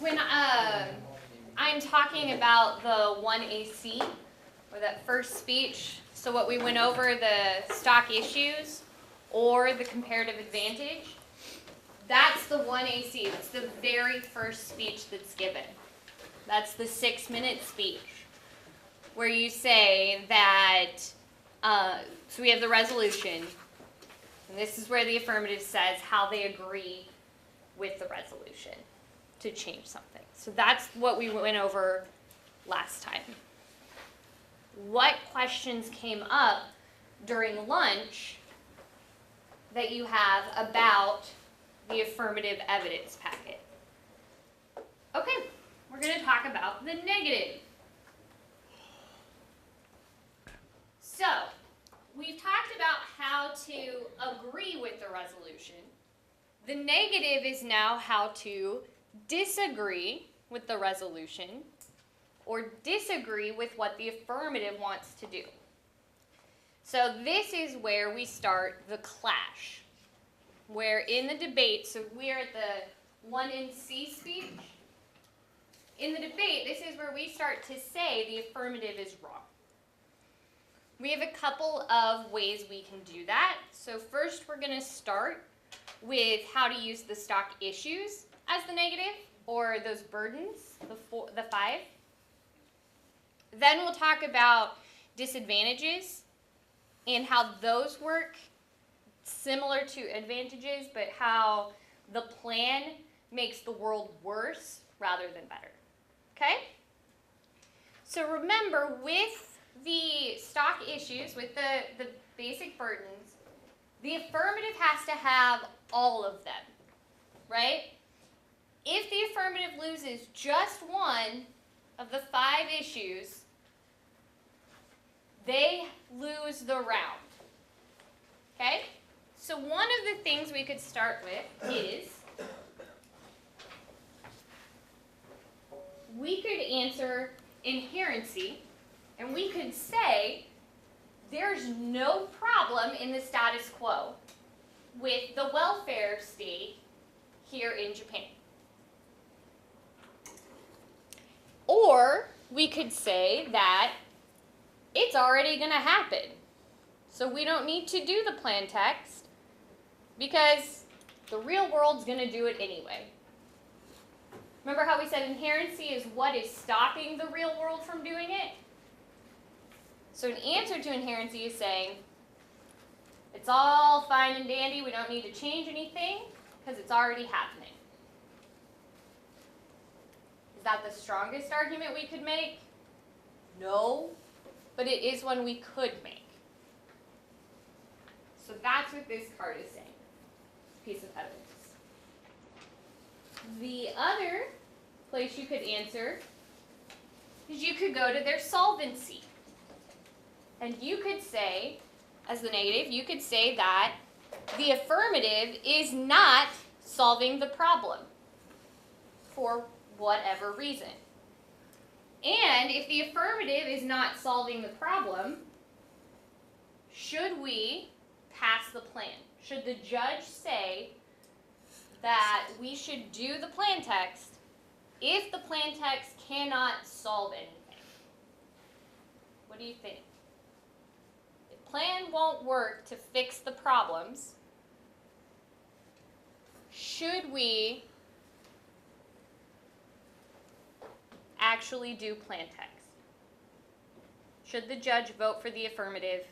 when I'm talking about the 1AC, or that first speech, so what we went over, the stock issues or the comparative advantage, that's the 1AC. It's the very first speech that's given. That's the 6-minute speech, where you say that, so we have the resolution, and this is where the affirmative says how they agree with the resolution to change something. So that's what we went over last time. What questions came up during lunch that you have about the affirmative evidence packet? Okay, we're going to talk about the negative. So, we've talked about how to agree with the resolution. The negative is now how to disagree with the resolution or disagree with what the affirmative wants to do. So this is where we start the clash, where in the debate, so we're at the 1NC speech. In the debate, this is where we start to say the affirmative is wrong. We have a couple of ways we can do that. So first we're going to start with how to use the stock issues as the negative, or those burdens, the 5. Then we'll talk about disadvantages and how those work similar to advantages, but how the plan makes the world worse rather than better. Okay? So remember, with the stock issues, with the basic burdens, the affirmative has to have all of them, right? If the affirmative loses just one of the 5 issues, they lose the round. Okay? So one of the things we could start with is, we could answer inherency, and we could say there's no problem in the status quo with the welfare state here in Japan. Or we could say that it's already going to happen, so we don't need to do the plan text because the real world's going to do it anyway. Remember how we said inherency is what is stopping the real world from doing it? So an answer to inherency is saying it's all fine and dandy, we don't need to change anything because it's already happening. Is that the strongest argument we could make? No, but it is one we could make. So that's what this card is saying, piece of evidence. The other place you could answer is you could go to their solvency. And you could say, as the negative, you could say that the affirmative is not solving the problem for whatever reason. And if the affirmative is not solving the problem, should we pass the plan? Should the judge say that we should do the plan text if the plan text cannot solve anything? What do you think? If plan won't work to fix the problems, should we actually do plan text? Should the judge vote for the affirmative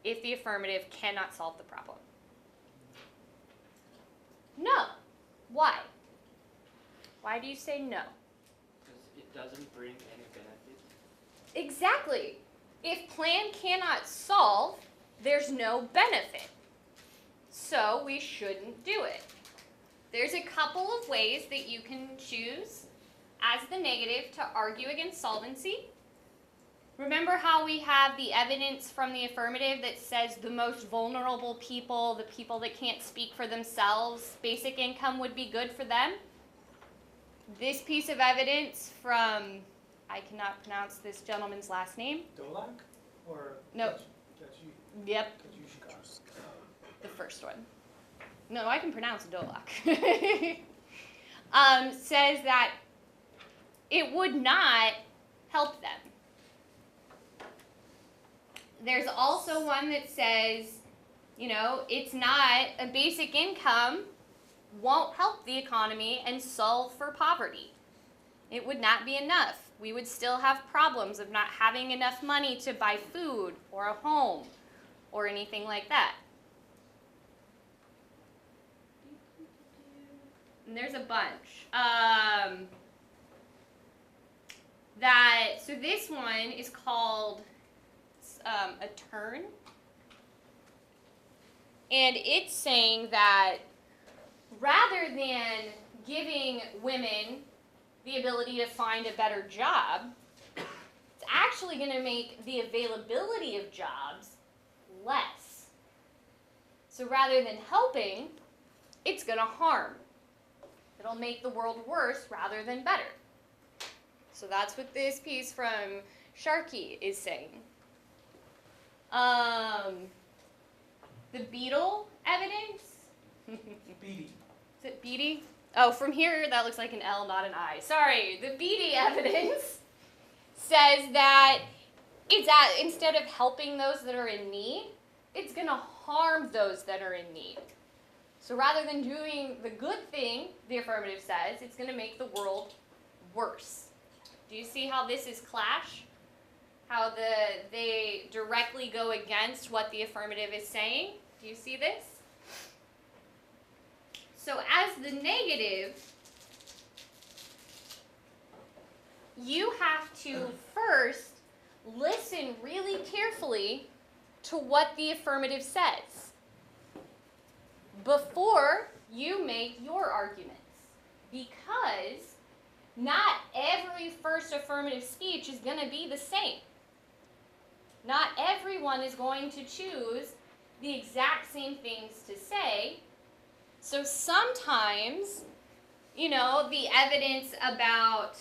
if the affirmative cannot solve the problem? No. Why? Why do you say no? Because it doesn't bring any benefit. Exactly. If plan cannot solve, there's no benefit. So we shouldn't do it. There's a couple of ways that you can choose as the negative to argue against solvency. Remember how we have the evidence from the affirmative that says the most vulnerable people, the people that can't speak for themselves, basic income would be good for them? This piece of evidence from, I cannot pronounce this gentleman's last name. Dolak? Or No. Yep, Kajushka? the first one. No, I can pronounce Dolak. Says that it would not help them. There's also one that says, it's not, a basic income won't help the economy and solve for poverty. It would not be enough. We would still have problems of not having enough money to buy food or a home or anything like that. And there's a bunch. So this one is called a turn. And it's saying that rather than giving women the ability to find a better job, it's actually going to make the availability of jobs less. So rather than helping, it's going to harm. It'll make the world worse rather than better. So that's what this piece from Sharkey is saying. The beetle evidence. Beatty. Is it Beatty? Oh, from here that looks like an L, not an I. Sorry. The Beatty evidence says that instead of helping those that are in need, it's going to harm those that are in need. So rather than doing the good thing, the affirmative says, it's going to make the world worse. Do you see how this is clash? How they directly go against what the affirmative is saying? Do you see this? So as the negative, you have to first listen really carefully to what the affirmative says before you make your arguments. Because not every first affirmative speech is going to be the same. Not everyone is going to choose the exact same things to say. So sometimes, the evidence about,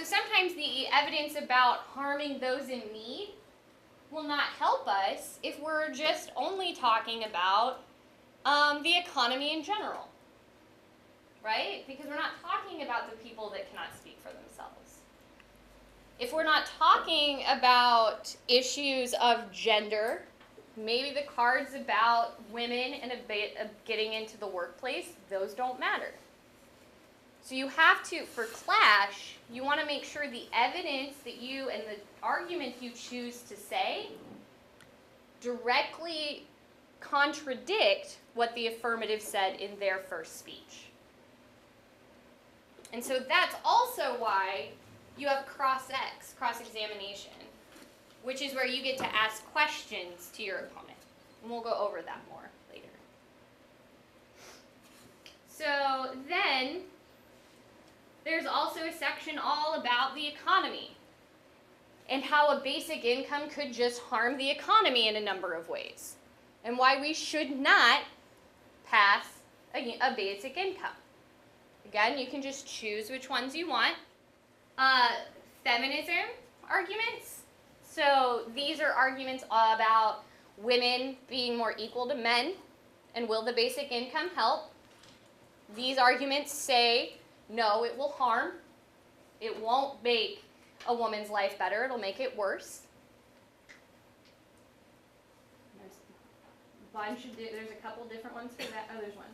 sometimes the evidence about harming those in need will not help us if we're just only talking about the economy in general, right? Because we're not talking about the people that cannot speak for themselves. If we're not talking about issues of gender, maybe the cards about women and getting into the workplace, those don't matter. So you have to, for clash, you want to make sure the evidence that you and the argument you choose to say directly contradict what the affirmative said in their first speech. And so that's also why you have cross-examination, which is where you get to ask questions to your opponent. And we'll go over that more later. So then, there's also a section all about the economy and how a basic income could just harm the economy in a number of ways, and why we should not pass a basic income. Again, you can just choose which ones you want. Feminism arguments. So these are arguments about women being more equal to men, and will the basic income help? These arguments say, no, it will harm. It won't make a woman's life better. It'll make it worse. There's a couple different ones for that. Oh, there's one.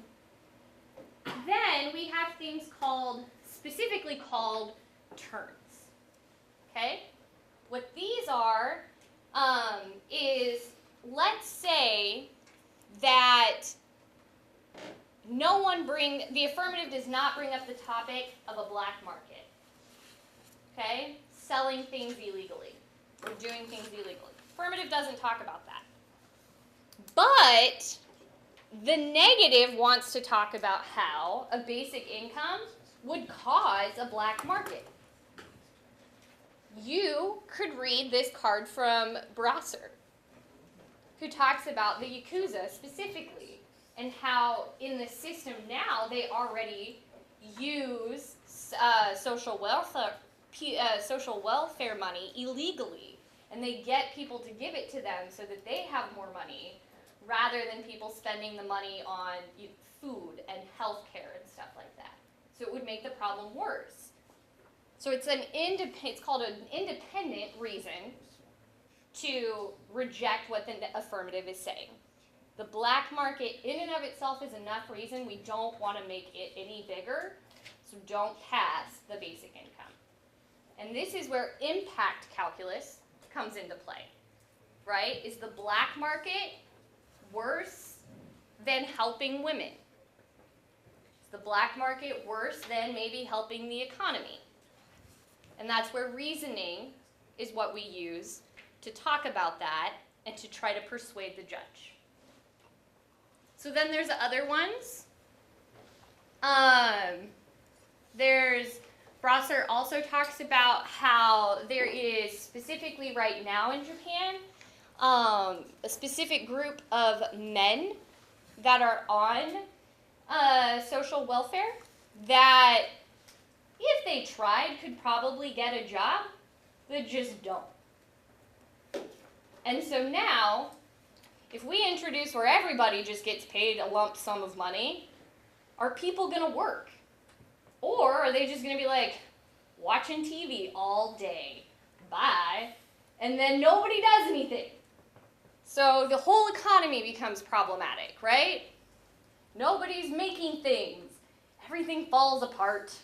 Then we have things specifically called turns. Okay? What these are is, let's say that the affirmative does not bring up the topic of a black market. Okay? Selling things illegally or doing things illegally. Affirmative doesn't talk about that. But the negative wants to talk about how a basic income would cause a black market. You could read this card from Brasser, who talks about the Yakuza specifically, and how in the system now they already use social welfare money illegally, and they get people to give it to them so that they have more money, rather than people spending the money on food and health care and stuff like that. So it would make the problem worse. So it's called an independent reason to reject what the affirmative is saying. The black market in and of itself is enough reason. We don't want to make it any bigger, so don't pass the basic income. And this is where impact calculus comes into play, right? Is the black market worse than helping women? Is the black market worse than maybe helping the economy? And that's where reasoning is what we use to talk about that and to try to persuade the judge. So then there's other ones. Brosser also talks about how there is, specifically right now in Japan, a specific group of men that are on social welfare that, if they tried, could probably get a job, but just don't. And so now, if we introduce where everybody just gets paid a lump sum of money, are people going to work? Or are they just going to be like, watching TV all day, bye, and then nobody does anything? So the whole economy becomes problematic, right? Nobody's making things. Everything falls apart.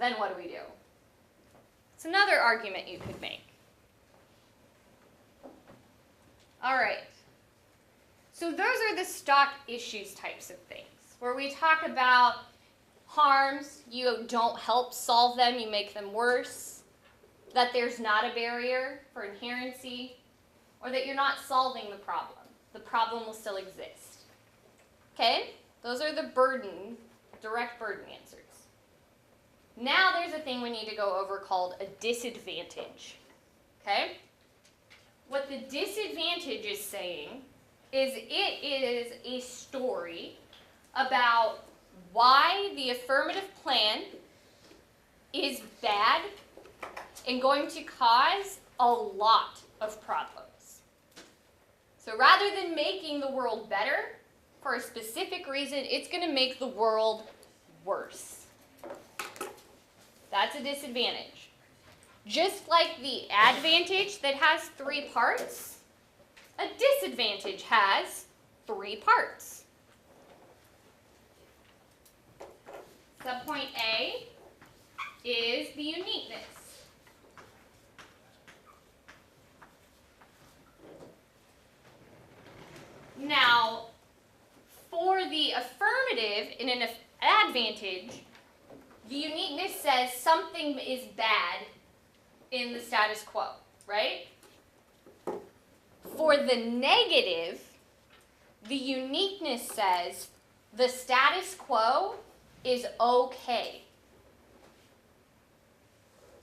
Then what do we do? It's another argument you could make. All right. So those are the stock issues types of things, where we talk about harms, you don't help solve them, you make them worse, that there's not a barrier for inherency, or that you're not solving the problem. The problem will still exist. Okay? Those are the direct burden answers. Now there's a thing we need to go over called a disadvantage. Okay? What the disadvantage is saying is it is a story about why the affirmative plan is bad and going to cause a lot of problems. So rather than making the world better for a specific reason, it's going to make the world worse. That's a disadvantage. Just like the advantage that has 3 parts, a disadvantage has 3 parts. Subpoint A is the uniqueness. Now, for the affirmative in an advantage, the uniqueness says something is bad in the status quo, right? For the negative, the uniqueness says the status quo is okay.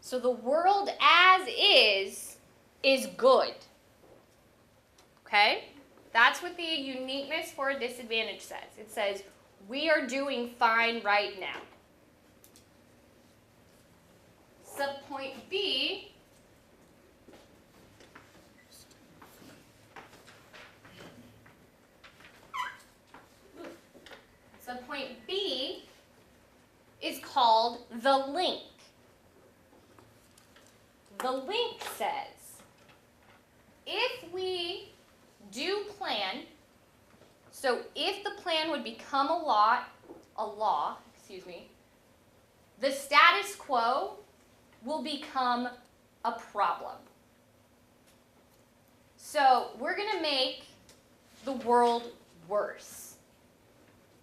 So the world as is good. Okay? That's what the uniqueness for a disadvantage says. It says, we are doing fine right now. Subpoint B is called the link. The link says, if we do plan, so if the plan would become a law, the status quo will become a problem. So we're going to make the world worse.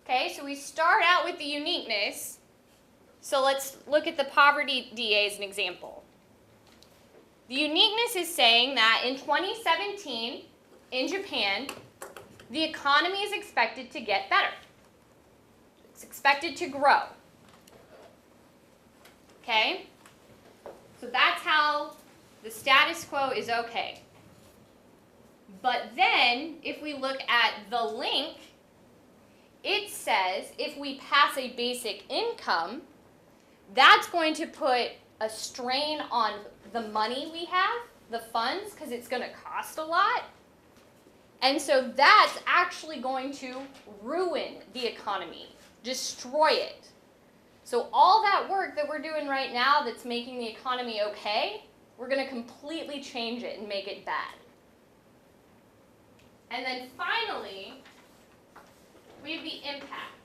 Okay, so we start out with the uniqueness. So let's look at the poverty DA as an example. The uniqueness is saying that in 2017, in Japan, the economy is expected to get better. It's expected to grow. Okay? So that's how the status quo is okay. But then, if we look at the link, it says if we pass a basic income, that's going to put a strain on the money we have, the funds, because it's going to cost a lot. And so that's actually going to ruin the economy, destroy it. So all that work that we're doing right now that's making the economy okay, we're going to completely change it and make it bad. And then finally, we have the impact,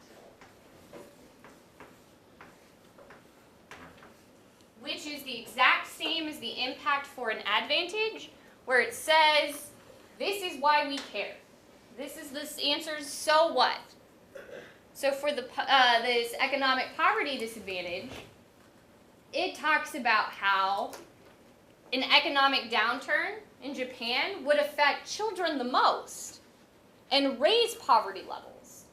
which is the exact same as the impact for an advantage, where it says, this is why we care. This answers so what. So for this economic poverty disadvantage, it talks about how an economic downturn in Japan would affect children the most and raise poverty levels.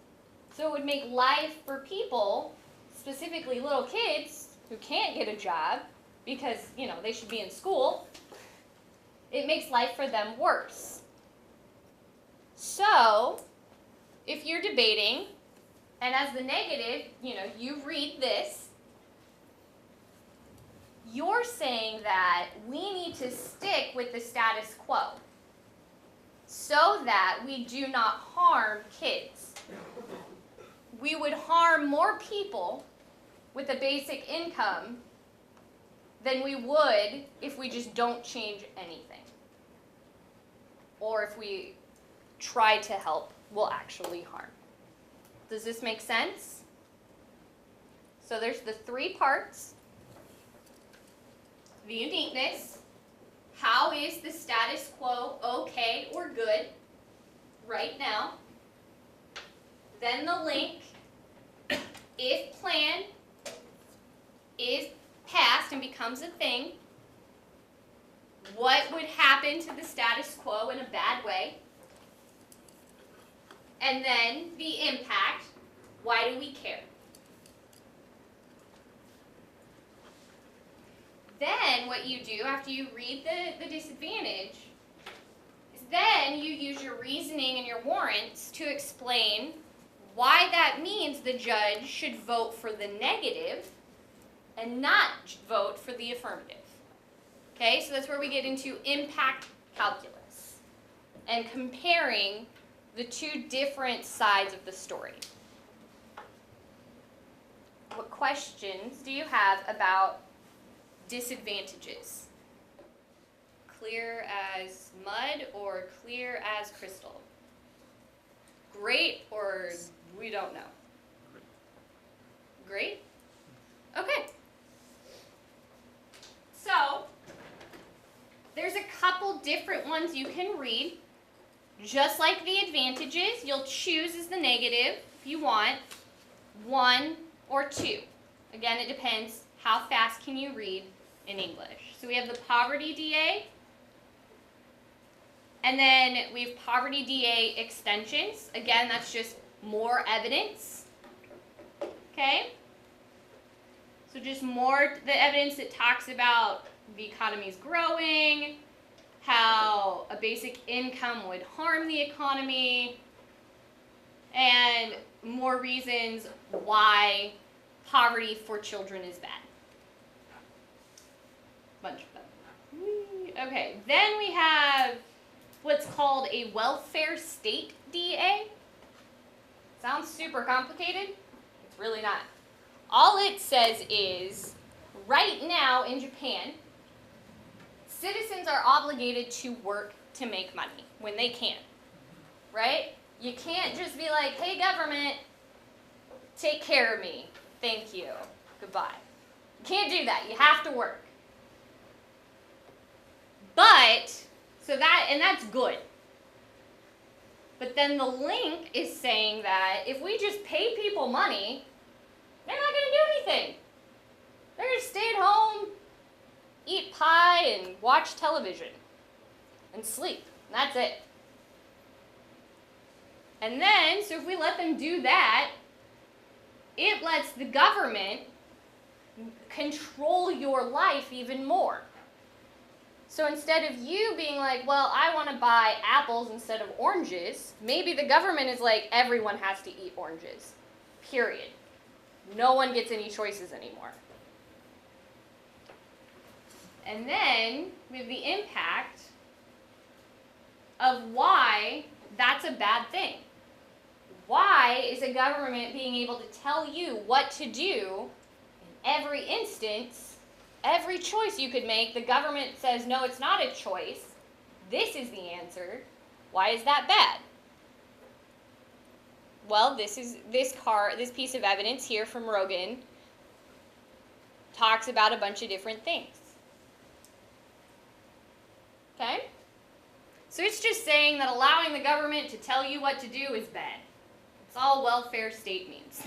So it would make life for people, specifically little kids who can't get a job because, they should be in school, it makes life for them worse. So, if you're debating, and as the negative, you read this, you're saying that we need to stick with the status quo so that we do not harm kids. We would harm more people with a basic income than we would if we just don't change anything. Or if we try to help, we'll actually harm. Does this make sense? So there's the three parts. The uniqueness. How is the status quo okay or good right now? Then the link. If plan is passed and becomes a thing, what would happen to the status quo in a bad way? And then the impact. Why do we care? Then what you do after you read the disadvantage is then you use your reasoning and your warrants to explain why that means the judge should vote for the negative and not vote for the affirmative. Okay, so that's where we get into impact calculus and comparing the two different sides of the story. What questions do you have about disadvantages? Clear as mud or clear as crystal? Great or we don't know? Great? Okay. So, there's a couple different ones you can read. Just like the advantages, you'll choose as the negative if you want, 1 or 2. Again, it depends how fast can you read in English. So we have the poverty DA, and then we have poverty DA extensions. Again, that's just more evidence. Okay? So just more the evidence that talks about the economy's growing, how a basic income would harm the economy, and more reasons why poverty for children is bad. Bunch of them. Okay, then we have what's called a welfare state DA. Sounds super complicated. It's really not. All it says is, right now in Japan, citizens are obligated to work to make money when they can, right? You can't just be like, hey government, take care of me, thank you, goodbye. You can't do that, you have to work. But, and that's good. But then the link is saying that if we just pay people money, they're not going to do anything. They're going to stay at home, eat pie, and watch television, and sleep. And that's it. And then, so if we let them do that, it lets the government control your life even more. So instead of you being like, well, I want to buy apples instead of oranges, maybe the government is like, everyone has to eat oranges. Period. No one gets any choices anymore. And then we have the impact of why that's a bad thing. Why is a government being able to tell you what to do every instance, every choice you could make, the government says, no, it's not a choice. This is the answer. Why is that bad? Well, this piece of evidence here from Rogan talks about a bunch of different things. Okay? So it's just saying that allowing the government to tell you what to do is bad. It's all welfare state means.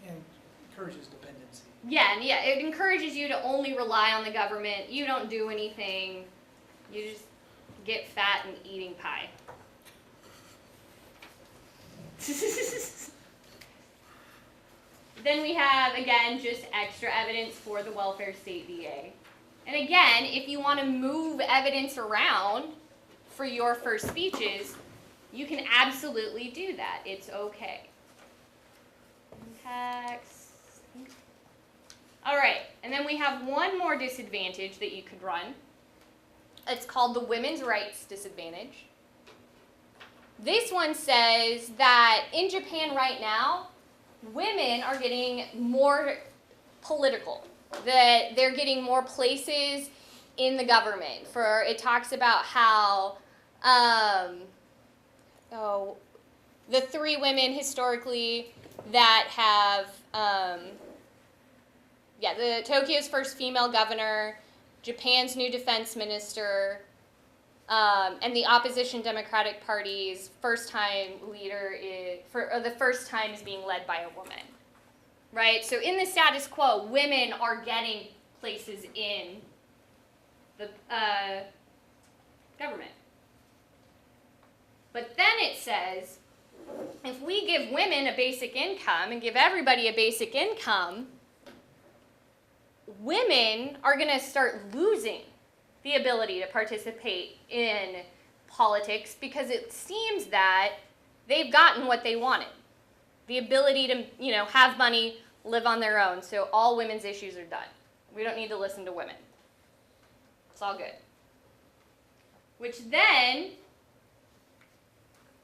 And encourages dependency. Yeah, it encourages you to only rely on the government. You don't do anything. You just get fat and eating pie. Then we have, again, just extra evidence for the welfare state VA. And again, if you want to move evidence around for your first speeches, you can absolutely do that. It's okay. Impacts. All right, and then we have one more disadvantage that you could run. It's called the women's rights disadvantage. This one says that in Japan right now, women are getting more political, that they're getting more places in the government. It talks about how the 3 women historically that have, the Tokyo's first female governor, Japan's new defense minister, and the opposition Democratic Party's first-time leader the first time is being led by a woman, right? So in the status quo, women are getting places in the government. But then it says, if we give women a basic income and give everybody a basic income, women are going to start losing the ability to participate in politics because it seems that they've gotten what they wanted. The ability to, have money, live on their own. So all women's issues are done. We don't need to listen to women. It's all good. Which then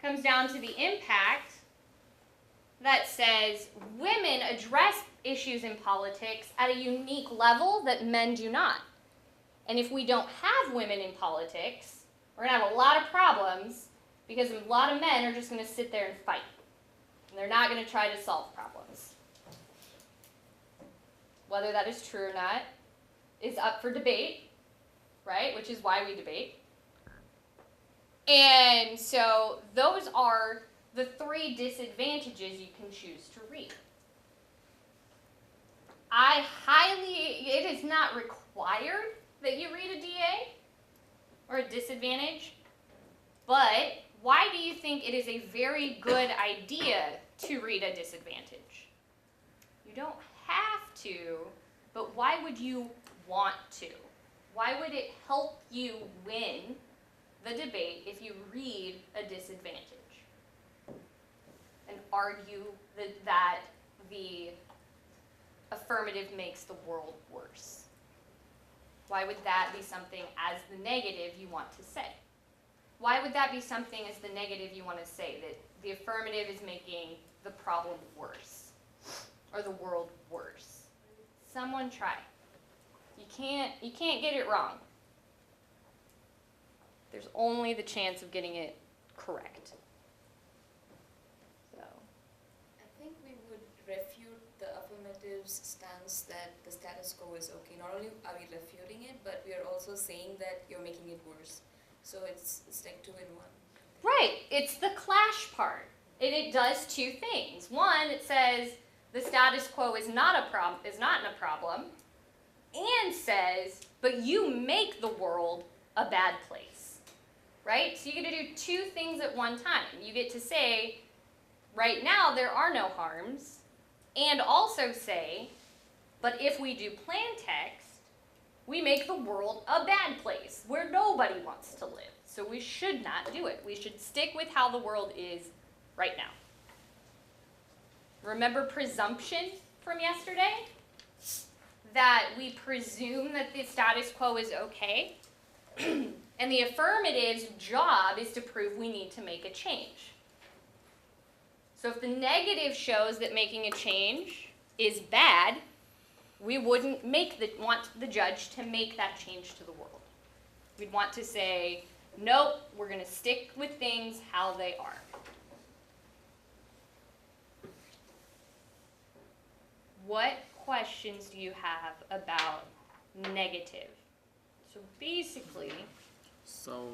comes down to the impact that says women address issues in politics at a unique level that men do not. And if we don't have women in politics, we're going to have a lot of problems because a lot of men are just going to sit there and fight. And they're not going to try to solve problems. Whether that is true or not is up for debate, right? Which is why we debate. And so those are the 3 disadvantages you can choose to read. It is not required that you read a DA or a disadvantage, but why do you think it is a very good idea to read a disadvantage? You don't have to, but why would you want to? Why would it help you win the debate if you read a disadvantage and argue that the affirmative makes the world worse? Why would that be something as the negative you want to say? Why would that be something as the negative you want to say, that the affirmative is making the problem worse or the world worse? Someone try. You can't get it wrong. There's only the chance of getting it correct. So, I think we would refute the affirmative's stance that the status quo is okay. Not only are we refuting it, but we are also saying that you're making it worse. So it's like 2 in 1. right, it's the clash part. It does 2 things. One, it says the status quo is not a problem, and says, but you make the world a bad place. Right? So you get to do 2 things at one time. You get to say, right now there are no harms, and also say, but if we do plain text, we make the world a bad place where nobody wants to live. So we should not do it. We should stick with how the world is right now. Remember presumption from yesterday? That we presume that the status quo is okay. And the affirmative's job is to prove we need to make a change. So if the negative shows that making a change is bad, we wouldn't want the judge to make that change to the world. We'd want to say, nope, we're going to stick with things how they are. What questions do you have about negative? So basically, So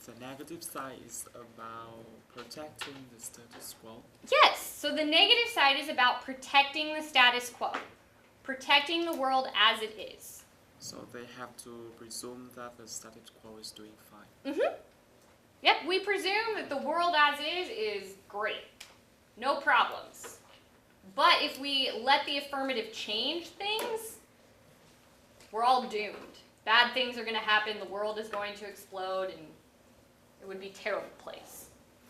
the negative side is about protecting the status quo. yes, so the negative side is about protecting the status quo, protecting the world as it is. So they have to presume that the status quo is doing fine. Yep, we presume that the world as is great. No problems. But if we let the affirmative change things, we're all doomed. Bad things are going to happen, the world is going to explode, and it would be a terrible place.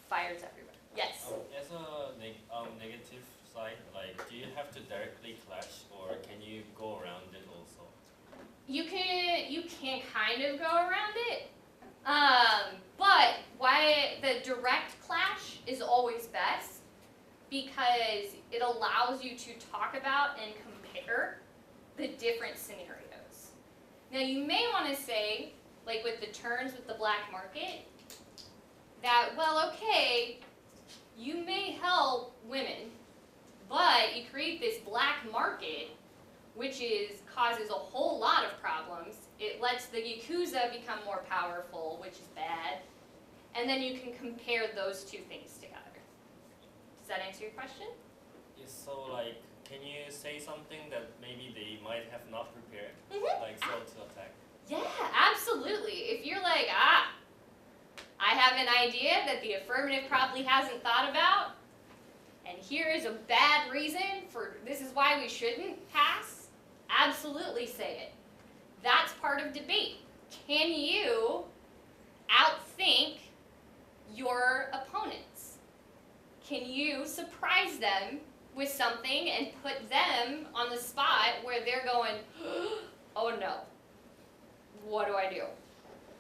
Fires everywhere. Yes? As a negative side, like, do you have to directly clash, or can you go around it also? You can kind of go around it, but why the direct clash is always best, because it allows you to talk about and compare the different scenarios. Now you may want to say, like with the turns with the black market, that, well, okay, you may help women, but you create this black market, which causes a whole lot of problems. It lets the Yakuza become more powerful, which is bad. And then you can compare those two things together. Does that answer your question? Yes, so like, can you say something that maybe they might have not prepared, Mm-hmm. like so to attack? Yeah, absolutely. If you're like, I have an idea that the affirmative probably hasn't thought about, and here is a bad reason for this is why we shouldn't pass, absolutely say it. That's part of debate. Can you outthink your opponents? Can you surprise them with something and put them on the spot where they're going, oh no, what do I do?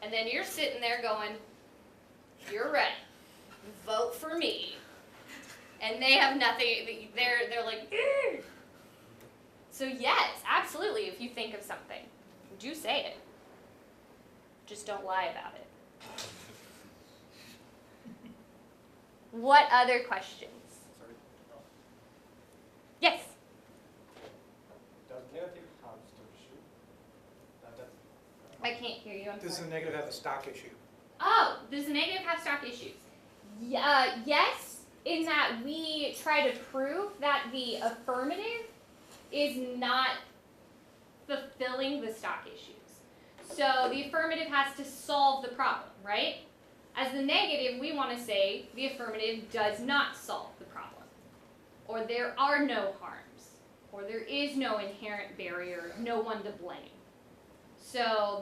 And then you're sitting there going, you're right, vote for me. And they have nothing, they're like, "Ugh." So yes, absolutely, if you think of something, do say it. Just don't lie about it. What other questions? Sorry. Yes? Does negative have stock issue? I can't hear you, I'm Does the sorry. negative have a stock issue? Oh, does the negative have stock issues? Yes, in that we try to prove that the affirmative is not fulfilling the stock issues. So the affirmative has to solve the problem, right? As the negative, we want to say the affirmative does not solve the problem, or there are no harms, or there is no inherent barrier, no one to blame. So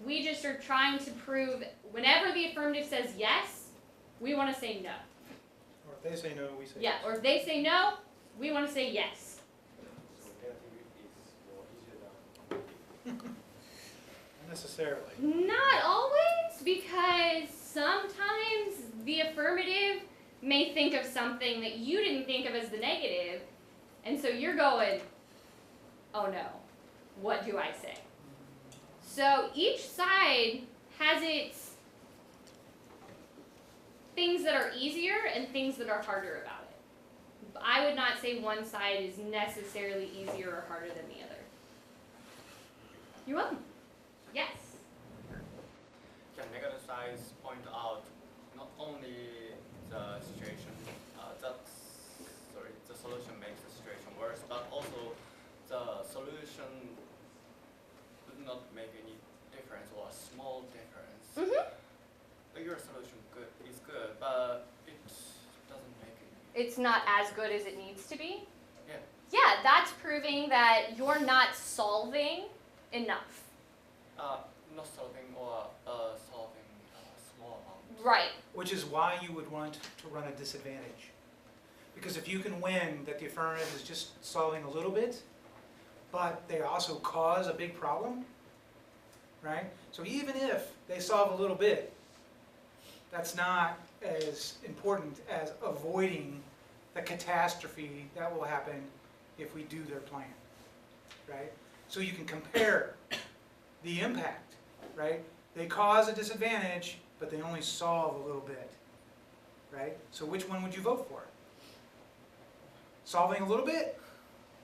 we just are trying to prove whenever the affirmative says yes, we want to say no. Or if they say no, we say Yeah, yes. or if they say no, we want to say yes. So negative is more easier than Not necessarily. Not always, because sometimes the affirmative may think of something that you didn't think of as the negative, and so you're going, oh no, what do I say? So each side has its things that are easier and things that are harder about it. I would not say one side is necessarily easier or harder than the other. You're welcome. Yes. Can negative sides point out not only the situation, the solution makes the situation worse, but also the solution would not make any difference or a small difference. Mm-hmm. Your solution is good, but it doesn't make any. It's not as good as it needs to be. Yeah. Yeah, that's proving that you're not solving enough. Not solving or solving a small amount. Right. Which is why you would want to run a disadvantage. Because if you can win that the affirmative is just solving a little bit, but they also cause a big problem, right? So even if they solve a little bit, that's not as important as avoiding the catastrophe that will happen if we do their plan, right? So you can compare the impact, right? They cause a disadvantage, but they only solve a little bit, right? So which one would you vote for? Solving a little bit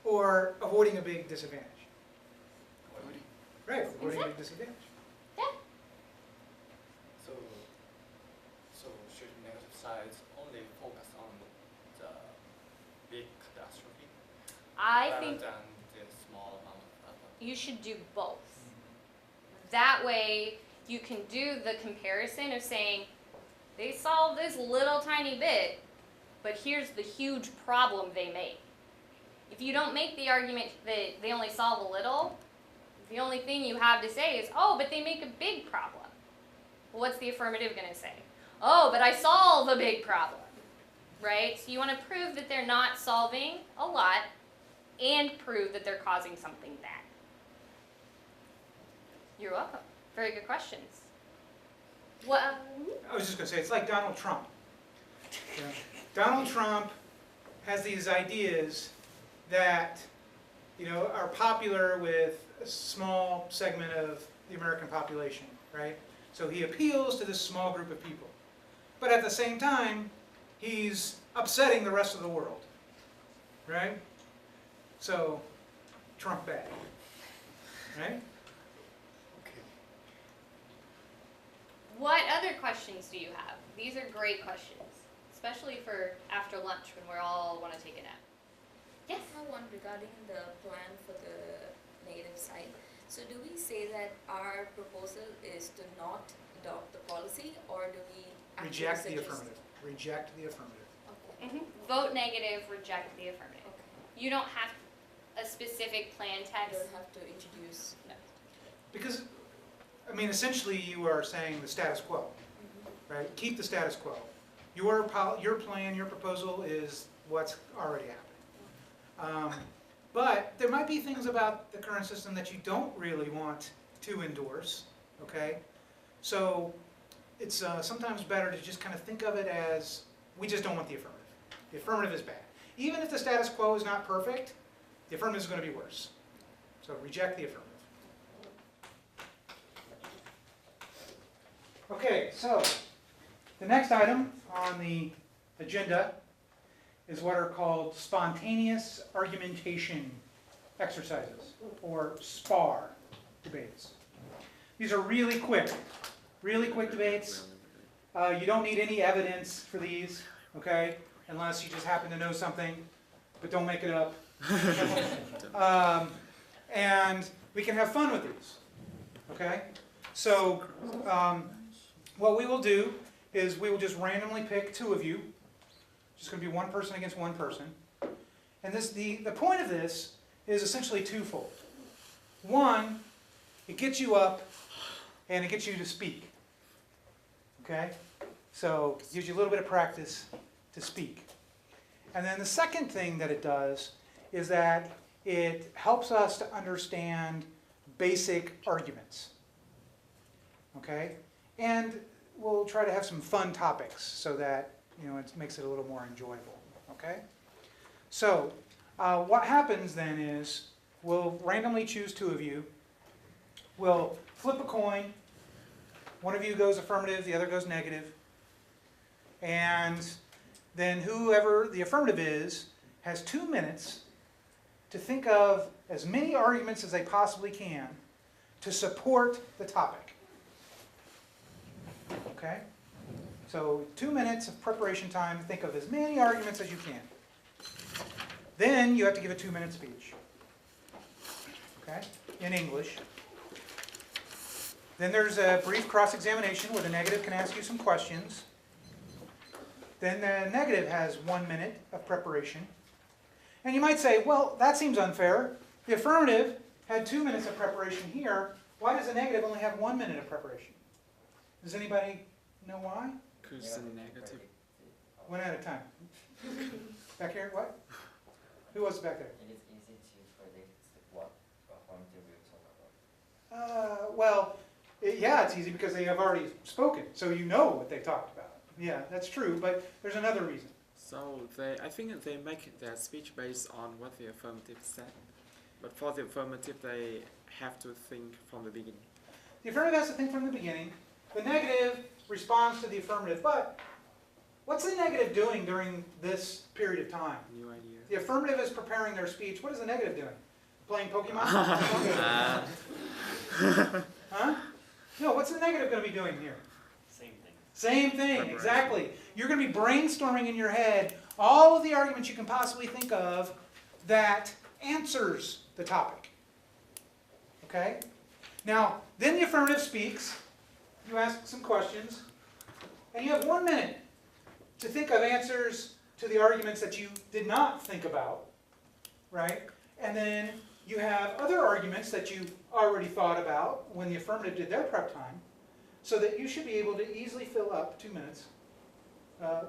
or avoiding a big disadvantage? Right, avoiding a big disadvantage. So, so should negative sides only focus on the big catastrophe I rather think than the small amount of alpha? you should do both. That way you can do the comparison of saying they solved this little tiny bit, but here's the huge problem they make. If you don't make the argument that they only solve a little, the only thing you have to say is, oh, but they make a big problem. Well, what's the affirmative going to say? Oh, but I solve a big problem, right? So you want to prove that they're not solving a lot and prove that they're causing something bad. You're welcome. Very good questions. What? I was just going to say, it's like Donald Trump. You know, Donald Trump has these ideas that, you know, are popular with a small segment of the American population, right? So he appeals to this small group of people. But at the same time, he's upsetting the rest of the world, right? So, Trump bad, right? What other questions do you have? These are great questions, especially for after lunch when we all want to take a nap. Yes? I have one regarding the plan for the negative side. So do we say that our proposal is to not adopt the policy, or do we actually Reject the suggest- affirmative. Reject the affirmative. Okay. Vote negative, reject the affirmative. Okay. You don't have a specific plan I text. don't have to introduce. No. Because, I mean, essentially you are saying the status quo, right? Keep the status quo. Your plan, your proposal is what's already happening. But there might be things about the current system that you don't really want to endorse, okay? So it's sometimes better to just kind of think of it as, we just don't want the affirmative. The affirmative is bad. Even if the status quo is not perfect, the affirmative is going to be worse. So reject the affirmative. Okay, so the next item on the agenda is what are called spontaneous argumentation exercises, or SPAR debates. These are really quick debates. You don't need any evidence for these, okay, unless you just happen to know something, but don't make it up. And we can have fun with these, okay? So what we will do is we will just randomly pick two of you. Just going to be one person against one person. And the point of this is essentially twofold. One, it gets you up and it gets you to speak. Okay? So it gives you a little bit of practice to speak. And then the second thing that it does is that it helps us to understand basic arguments. Okay? And we'll try to have some fun topics so that, you know, it makes it a little more enjoyable. Okay? So what happens then is we'll randomly choose two of you. We'll flip a coin. One of you goes affirmative, the other goes negative. And then whoever the affirmative is has 2 minutes to think of as many arguments as they possibly can to support the topic. Okay? So 2 minutes of preparation time, think of as many arguments as you can. Then you have to give a 2-minute speech. Okay? In English. Then there's a brief cross-examination where the negative can ask you some questions. Then the negative has 1 minute of preparation. And you might say, well, that seems unfair. The affirmative had 2 minutes of preparation here. Why does the negative only have 1 minute of preparation? Does anybody know why? Because the negative. One at a time. Back here, what? Who was back there? It is easy to predict what affirmative will talk about. Well, yeah, it's easy because they have already spoken, so you know what they talked about. Yeah, that's true, but there's another reason. So So I think they make their speech based on what the affirmative said. But for the affirmative, they have to think from the beginning. The affirmative has to think from the beginning. The negative responds to the affirmative. But what's the negative doing during this period of time? New idea. The affirmative is preparing their speech. What is the negative doing? Playing Pokemon? Huh? No, what's the negative going to be doing here? Same thing. Same thing, exactly. You're going to be brainstorming in your head all of the arguments you can possibly think of that answers the topic. Okay? Now, then the affirmative speaks. You ask some questions. And you have 1 minute to think of answers to the arguments that you did not think about. Right? And then you have other arguments that you already thought about when the affirmative did their prep time, so that you should be able to easily fill up 2 minutes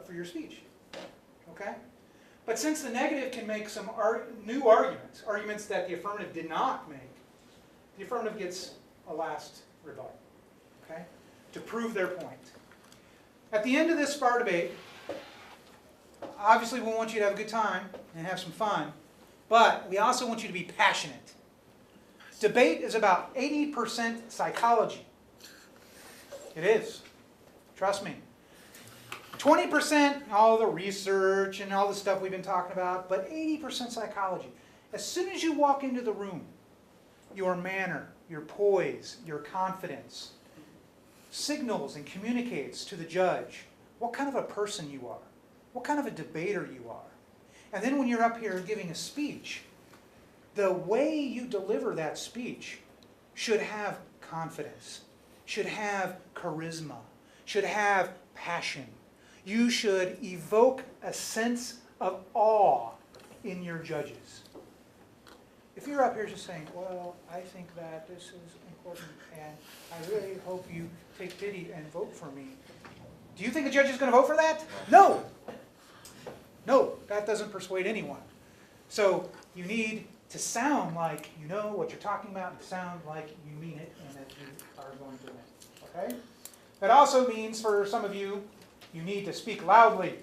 for your speech. Okay? But since the negative can make some new arguments, arguments that the affirmative did not make, the affirmative gets a last rebuttal, okay, to prove their point. At the end of this SPAR debate, obviously we want you to have a good time and have some fun, but we also want you to be passionate. Debate is about 80% psychology. It is. Trust me. 20% all the research and all the stuff we've been talking about, but 80% psychology. As soon as you walk into the room, your manner, your poise, your confidence signals and communicates to the judge what kind of a person you are, what kind of a debater you are. And then when you're up here giving a speech, the way you deliver that speech should have confidence, should have charisma, should have passion. You should evoke a sense of awe in your judges. If you're up here just saying, well, I think that this is important and I really hope you take pity and vote for me, do you think the judge is going to vote for that? No. No, that doesn't persuade anyone. So you need to sound like you know what you're talking about and sound like you mean it and that you are going to win. Okay? That also means for some of you, you need to speak loudly.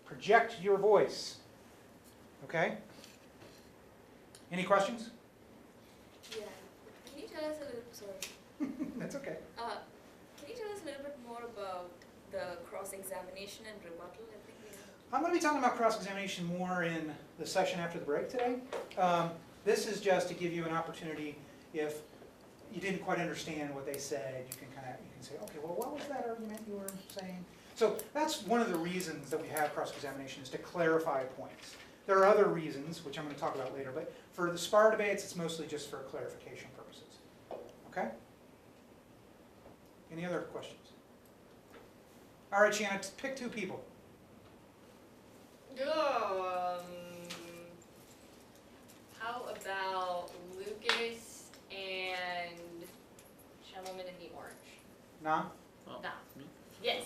Project your voice. Okay? Any questions? Yeah. Can you tell us a little, sorry. That's okay. Can you tell us a little bit more about the cross-examination and rebuttal? I think we have. I'm going to be talking about cross-examination more in the session after the break today. This is just to give you an opportunity if you didn't quite understand what they said, you can say, okay, well, what was that argument you were saying? So that's one of the reasons that we have cross-examination, is to clarify points. There are other reasons, which I'm going to talk about later, but for the SPAR debates, it's mostly just for clarification purposes. Okay? Any other questions? All right, Shanna, pick 2 people. How about Lucas and Gentleman in the Orange? Nah? Oh, No. me? Yes.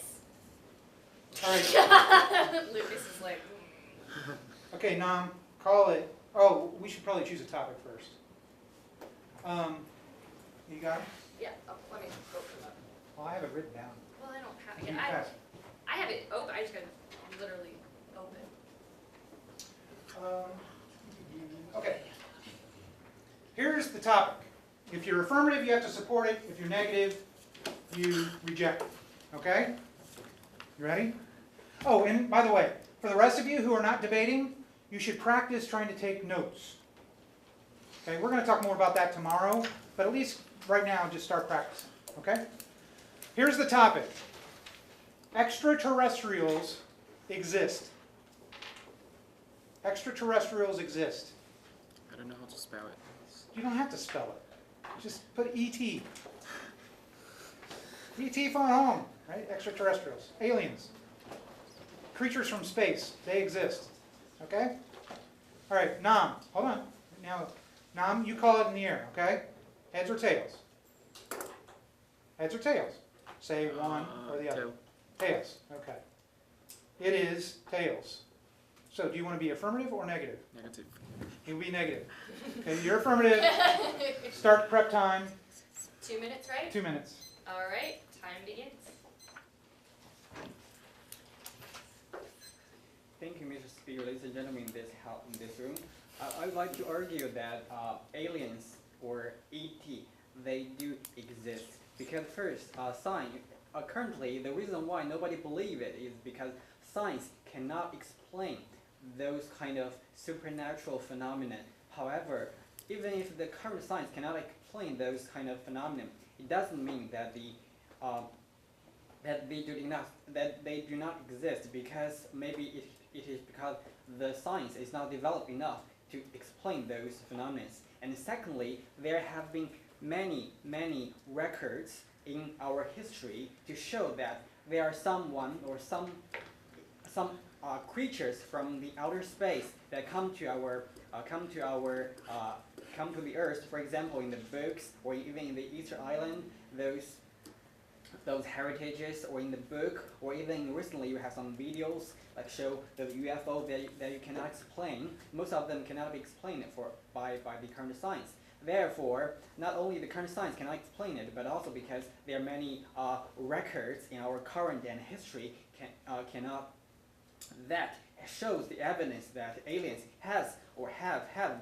All right. Lucas is like, Okay, Nam, call it. Oh, we should probably choose a topic first. You got it? yeah, let me open them up. Well, I have it written down. Well, I don't have Can it. you pass it? I have it open. I just got to literally open. Okay. Here's the topic. If you're affirmative, you have to support it. If you're negative, you reject it. Okay? You ready? Oh, and by the way, for the rest of you who are not debating, you should practice trying to take notes. Okay, we're going to talk more about that tomorrow, but at least right now, just start practicing. Okay? Here's the topic. Extraterrestrials exist. Extraterrestrials exist. I don't know how to spell it. You don't have to spell it. Just put E.T. E.T. phone home, right? Extraterrestrials. Aliens. Creatures from space. They exist. Okay? All right, Nam. Hold on. Now, Nam, you call it in the air, okay? Heads or tails? Heads or tails? Say one or the other. Tail. Tails. Okay. It is tails. So do you want to be affirmative or negative? Negative. You'll be negative. Okay, you're affirmative. Start prep time. 2 minutes, right? 2 minutes. All right, time begins. Thank you, Mr. Speaker, ladies and gentlemen in this room. I would like to argue that aliens or ET, they do exist. Because first, science, currently the reason why nobody believes it is because science cannot explain those kind of supernatural phenomena. However, even if the current science cannot explain those kind of phenomena, it doesn't mean that that they do not exist, because maybe it is because the science is not developed enough to explain those phenomena. And secondly, there have been many records in our history to show that there are someone or some creatures from the outer space that come to the Earth. For example, in the books or even in the Easter Island, those heritages, or in the book, or even recently you have some videos like show the UFO that you cannot explain. Most of them cannot be explained by the current science. Therefore, not only the current science cannot explain it, but also because there are many records in our current and history that shows the evidence that aliens have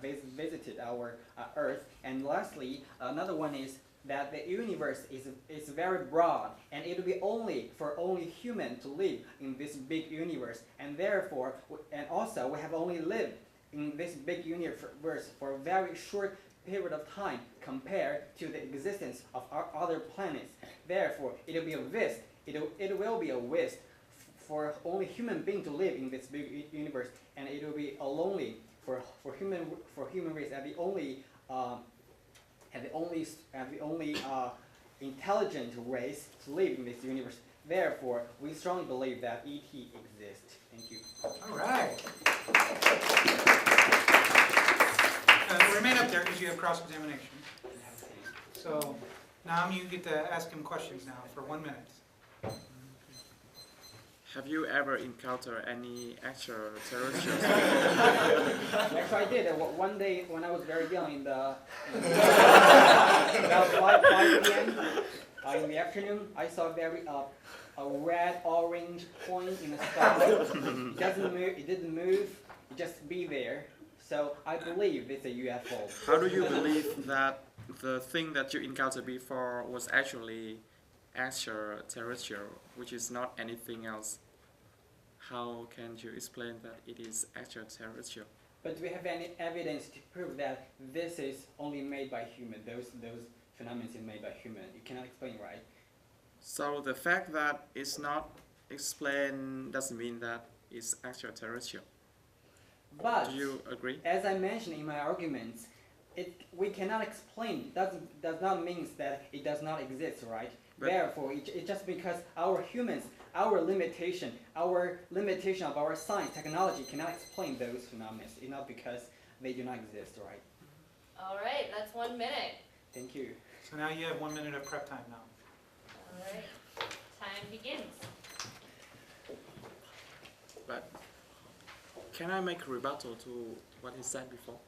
visited our Earth. And lastly, another one is that the universe is very broad, and it will be only human to live in this big universe, and therefore, and also we have only lived in this big universe for a very short period of time compared to the existence of our other planets. Therefore, it will be a waste. It will be a waste for only human being to live in this big universe, and it will be lonely for human race as the only intelligent race to live in this universe. Therefore, we strongly believe that ET exists. Thank you. All right. Remain up there because you have cross-examination. So, Nam, you get to ask him questions now for 1 minute. Have you ever encountered any extraterrestrials? Actually, I did. One day when I was very young, about 5 p.m. In the afternoon, I saw a red-orange point in the sky. It didn't move. It just be there. So I believe it's a UFO. How do you believe that the thing that you encountered before was actually extraterrestrial, which is not anything else? How can you explain that it is extraterrestrial? But do we have any evidence to prove that this is only made by human? Those phenomena is made by human. You cannot explain, right? So the fact that it's not explained doesn't mean that it's extraterrestrial. But do you agree? As I mentioned in my arguments, we cannot explain. Does not mean that it does not exist, right? But therefore, it's just because our limitation of our science, technology cannot explain those phenomena. It's not because they do not exist, right? All right, that's 1 minute. Thank you. So now you have 1 minute of prep time now. All right, time begins. But can I make a rebuttal to what he said before?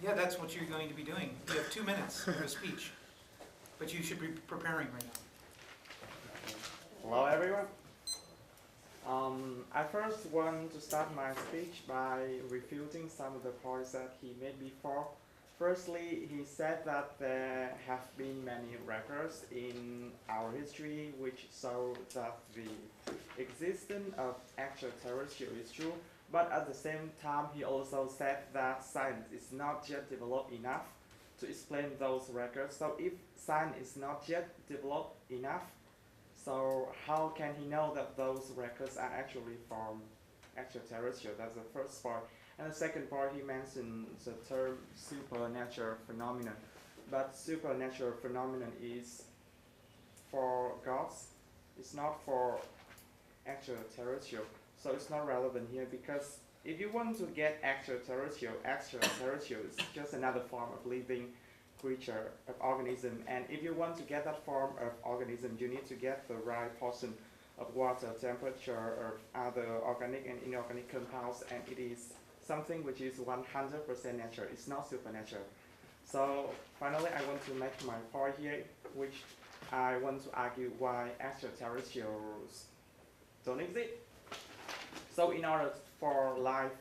Yeah, that's what you're going to be doing. You have 2 minutes for a speech, but you should be preparing right now. Hello everyone. I first want to start my speech by refuting some of the points that he made before. Firstly, he said that there have been many records in our history which show that the existence of extraterrestrial is true, but at the same time he also said that science is not yet developed enough to explain those records. So if science is not yet developed enough, so how can he know that those records are actually from extraterrestrial? That's the first part. And the second part, he mentioned the term supernatural phenomenon. But supernatural phenomenon is for gods. It's not for extraterrestrial. So it's not relevant here, because if you want to get extraterrestrial is just another form of living creature, of organism. And if you want to get that form of organism, you need to get the right portion of water, temperature, or other organic and inorganic compounds, and it is something which is 100% natural. It's not supernatural. So finally, I want to make my point here, which I want to argue why extraterrestrials don't exist. So in order for life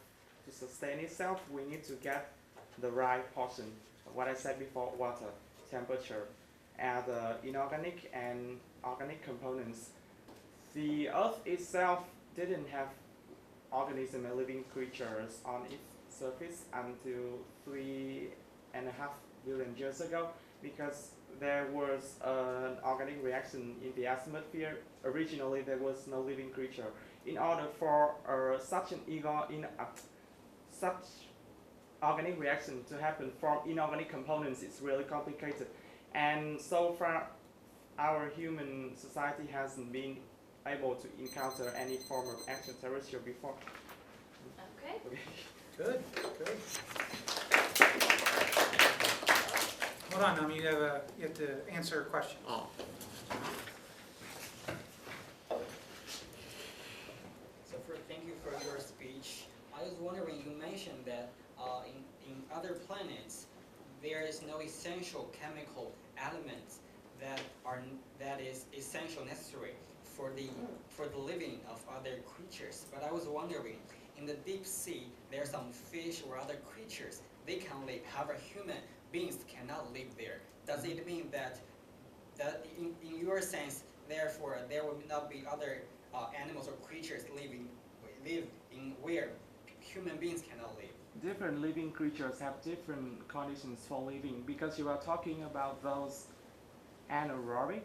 to sustain itself, we need to get the right portion. What I said before, water, temperature, and inorganic and organic components. The Earth itself didn't have organisms and living creatures on its surface until 3.5 billion years ago, because there was an organic reaction in the atmosphere. Originally, there was no living creature. In order for such organic reaction to happen from inorganic components, it's really complicated. And so far, our human society hasn't been able to encounter any form of extraterrestrial before. Okay. Good, good. Hold on, you have to answer a question. Oh. So thank you for your speech. I was wondering, you mentioned that in other planets there is no essential chemical elements that is essential necessary for the living of other creatures. But I was wondering, in the deep sea there are some fish or other creatures they can live. However, human beings cannot live there. Does it mean that in your sense, therefore, there will not be other animals or creatures live in where human beings cannot live? Different living creatures have different conditions for living, because you are talking about those anaerobic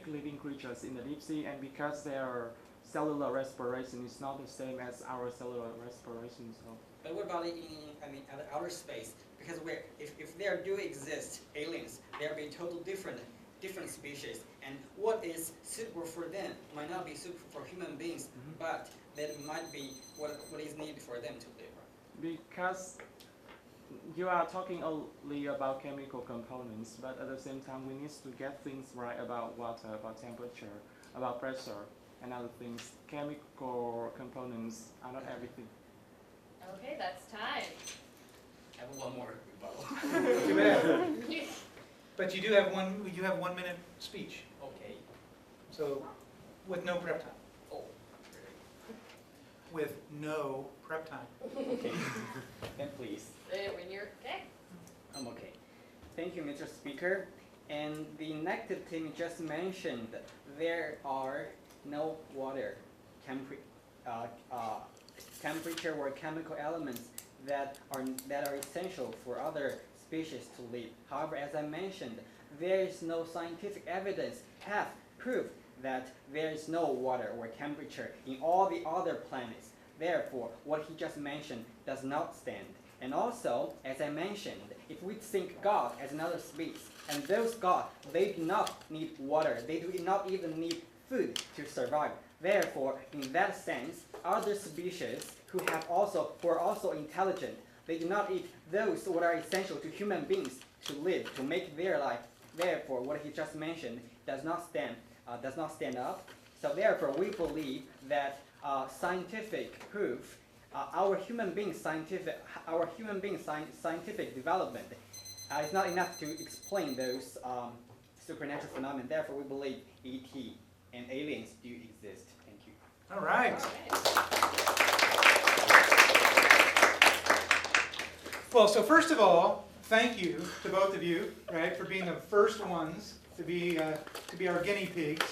living creatures in the deep sea, and because their cellular respiration is not the same as our cellular respiration. So. But what about at outer space? Because if there do exist aliens, there will be total different species, and what is suitable for them might not be suitable for human beings, but that might be what is needed for them to live. Because you are talking only about chemical components, but at the same time we need to get things right about water, about temperature, about pressure, and other things. Chemical components are not everything. Okay, that's time. I have one more rebuttal. Too bad. But you do have you have 1 minute speech. Okay. So, with no prep time. Oh. With no prep time. Okay. Then please. When you're okay. I'm okay. Thank you, Mr. Speaker. And the negative thing you just mentioned, there are no water, temperature or chemical elements that are essential for other species to live. However, as I mentioned, there is no scientific evidence have proved that there is no water or temperature in all the other planets. Therefore, what he just mentioned does not stand. And also, as I mentioned, if we think God as another species, and those gods, they do not need water, they do not even need food to survive. Therefore, in that sense, other species who are also intelligent, they do not eat those what are essential to human beings to live, to make their life. Therefore, what he just mentioned does not stand up. So therefore, we believe that scientific proof, our human being scientific development is not enough to explain those supernatural phenomena. Therefore, we believe ET and aliens do exist. Thank you. All right. Well, so first of all, thank you to both of you, right, for being the first ones to be our guinea pigs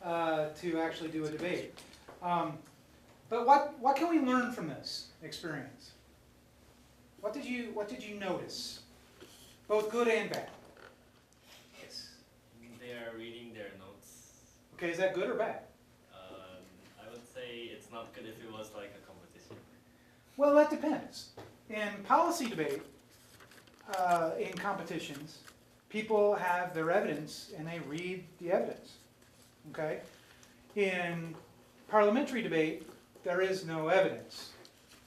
to actually do a debate. But what can we learn from this experience? What did you notice, both good and bad? Yes. They are reading their notes. Okay, is that good or bad? I would say it's not good if it was like a competition. Well, that depends. In policy debate, in competitions, people have their evidence and they read the evidence. Okay? In parliamentary debate, there is no evidence,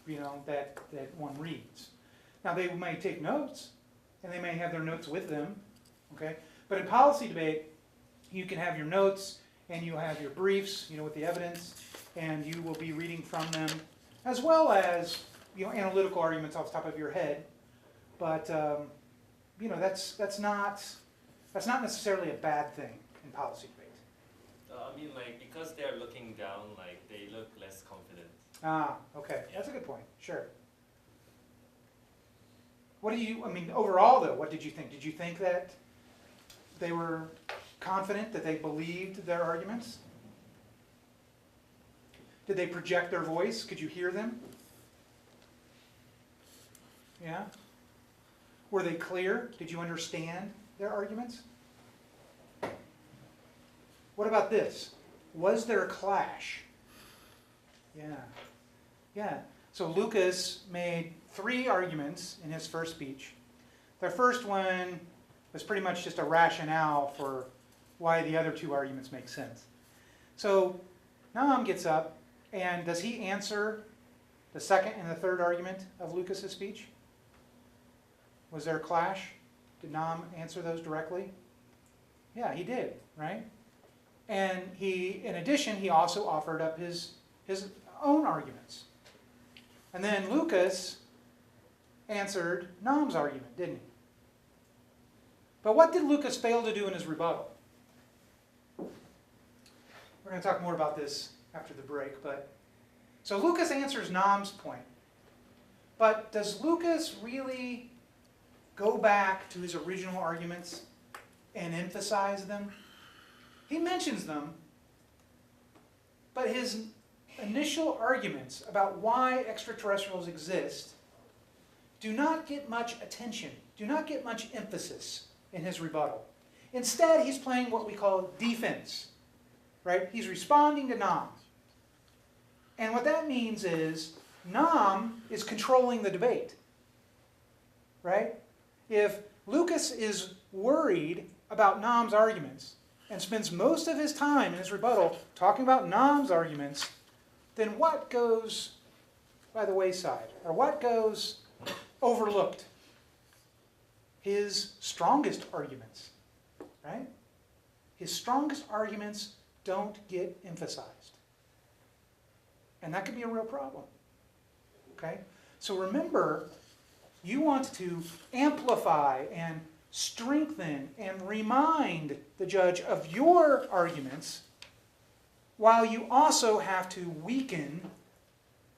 that one reads. Now, they may take notes, and they may have their notes with them, okay? But in policy debate, you can have your notes, and you have your briefs, with the evidence, and you will be reading from them, as well as, analytical arguments off the top of your head. But, that's not necessarily a bad thing in policy debate. I mean, because they're looking down, they look less Ah, okay, that's a good point, sure. What do you, I mean, overall though, what did you think? Did you think that they were confident, that they believed their arguments? Did they project their voice? Could you hear them? Yeah? Were they clear? Did you understand their arguments? What about this? Was there a clash? Yeah. Yeah. So Lucas made 3 arguments in his first speech. The first one was pretty much just a rationale for why the other 2 arguments make sense. So Nam gets up, and does he answer the second and the third argument of Lucas's speech? Was there a clash? Did Nam answer those directly? Yeah, he did, right? And he, in addition, he also offered up his own arguments. And then Lucas answered Nam's argument, didn't he? But what did Lucas fail to do in his rebuttal? We're going to talk more about this after the break, but so Lucas answers Nam's point. But does Lucas really go back to his original arguments and emphasize them? He mentions them, but his initial arguments about why extraterrestrials exist do not get much attention, do not get much emphasis in his rebuttal. Instead, he's playing what we call defense, right? He's responding to Nam. And what that means is Nam is controlling the debate, right? If Lucas is worried about Nam's arguments and spends most of his time in his rebuttal talking about Nam's arguments, then what goes by the wayside? Or what goes overlooked? His strongest arguments, right? His strongest arguments don't get emphasized. And that could be a real problem, okay? So remember, you want to amplify and strengthen and remind the judge of your arguments, while you also have to weaken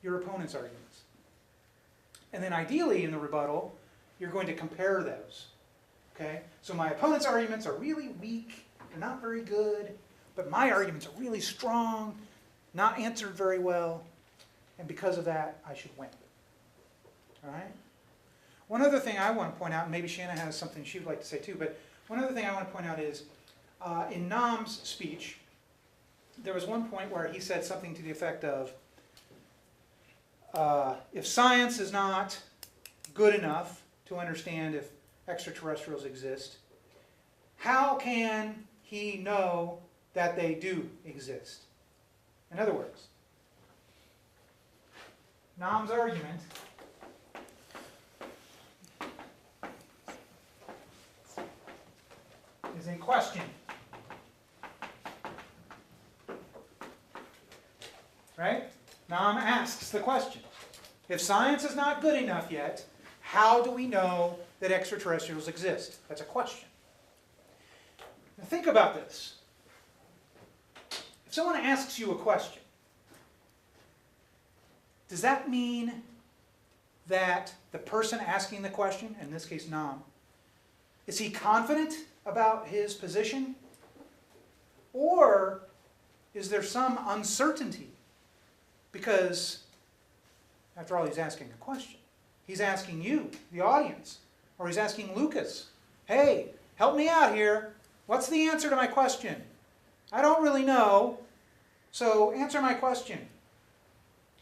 your opponent's arguments. And then ideally in the rebuttal, you're going to compare those. Okay? So my opponent's arguments are really weak, they're not very good, but my arguments are really strong, not answered very well, and because of that, I should win. All right? One other thing I want to point out, and maybe Shanna has something she would like to say too, but one other thing I want to point out is, in Nam's speech, there was one point where he said something to the effect of, if science is not good enough to understand if extraterrestrials exist, how can he know that they do exist? In other words, Nam's argument is a question. Right? Nam asks the question. If science is not good enough yet, how do we know that extraterrestrials exist? That's a question. Now think about this. If someone asks you a question, does that mean that the person asking the question, in this case Nam, is he confident about his position? Or is there some uncertainty? Because, after all, he's asking a question. He's asking you, the audience, or he's asking Lucas, hey, help me out here. What's the answer to my question? I don't really know, so answer my question.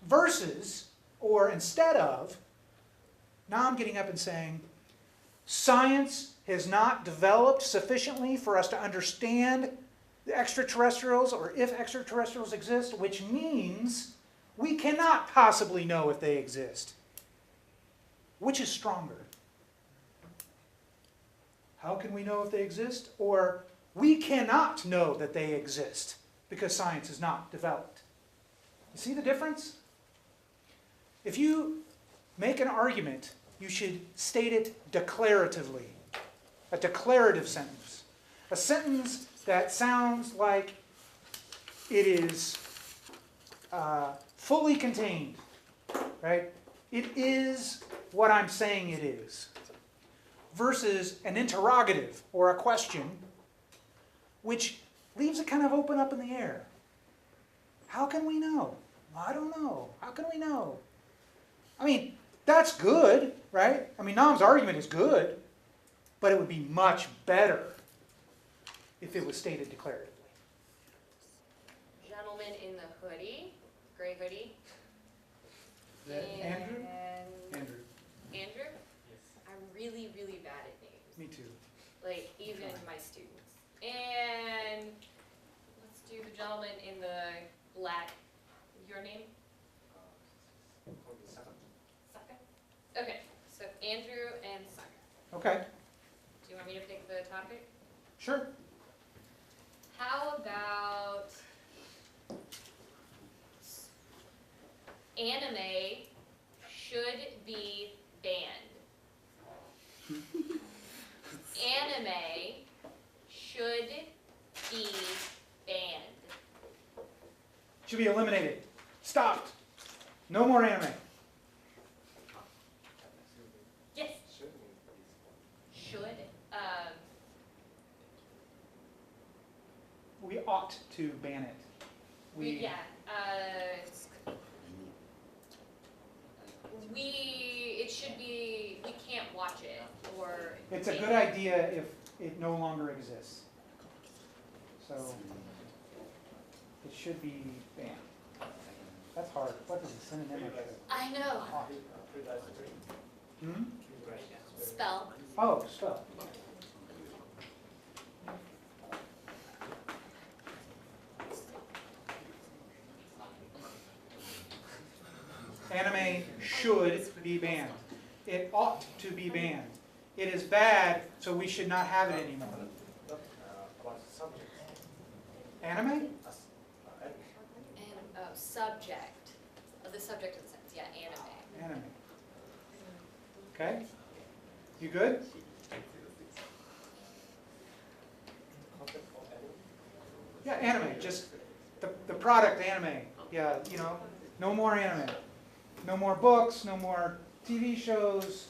Versus, or instead of, now I'm getting up and saying, science has not developed sufficiently for us to understand the extraterrestrials, or if extraterrestrials exist, which means we cannot possibly know if they exist. Which is stronger? How can we know if they exist? Or we cannot know that they exist because science is not developed. You see the difference? If you make an argument, you should state it declaratively. A declarative sentence. A sentence that sounds like it is fully contained, right? It is what I'm saying it is, versus an interrogative or a question, which leaves it kind of open up in the air. How can we know? Well, I don't know. How can we know? I mean, that's good, right? I mean, Nam's argument is good, but it would be much better if it was stated declaratively. Gentleman in the hoodie, gray hoodie. Is that Andrew? And Andrew. Andrew? I'm really, really bad at names. Me too. Like, even my students. And let's do the gentleman in the black. Your name? Saka? Okay, so Andrew and Saka. Okay, Do you want me to pick the topic? sure. How about anime should be banned? Anime should be banned. Should be eliminated. Stopped. No more anime. Yes. Should. We ought to ban it. Yeah. It should be. We can't watch it, or. It's a good idea if it no longer exists. So it should be banned. That's hard. What is a synonym of should? I know. Ought. Hmm? Spell. Oh, spell. Anime should be banned. It ought to be banned. It is bad, so we should not have it anymore. Anime? And subject. The subject of the sentence. Yeah, anime. Anime. Okay? You good? Yeah, anime. Just the product anime. Yeah, you know, no more anime. No more books, no more TV shows.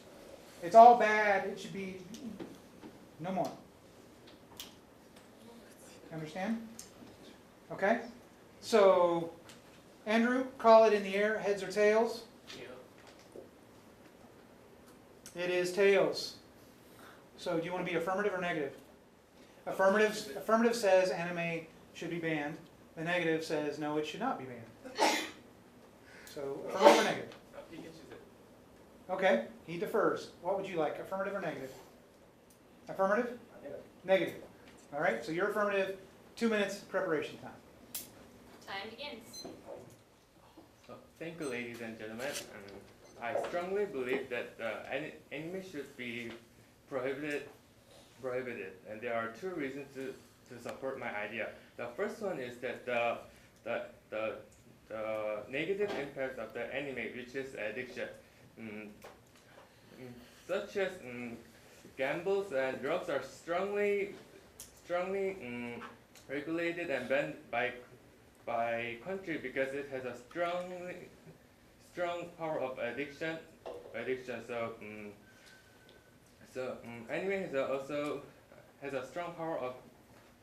It's all bad. It should be no more. Understand? Okay? So, Andrew, call it in the air, heads or tails? It is tails. So, do you want to be affirmative or negative? Affirmative says anime should be banned. The negative says no, it should not be banned. So, affirmative or negative? You can choose it. Okay, he defers. What would you like, affirmative or negative? Affirmative? Negative. All right, so you're affirmative. 2 minutes preparation time. Time begins. Thank you, ladies and gentlemen. I strongly believe that anime should be prohibited, and there are two reasons to support my idea. The first one is that the negative impact of the anime, which is addiction, such as gambles and drugs, are strongly regulated and banned by country because it has a strong power of addiction. Anime also has a strong power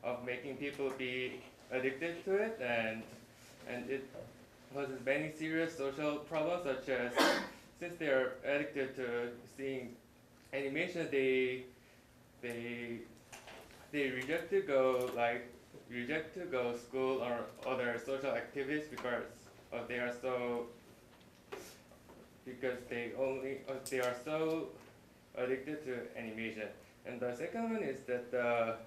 of making people be addicted to it, and it causes many serious social problems, such as since they are addicted to seeing animation, they reject to go school or other social activities because they are so addicted to animation. And the second one is that the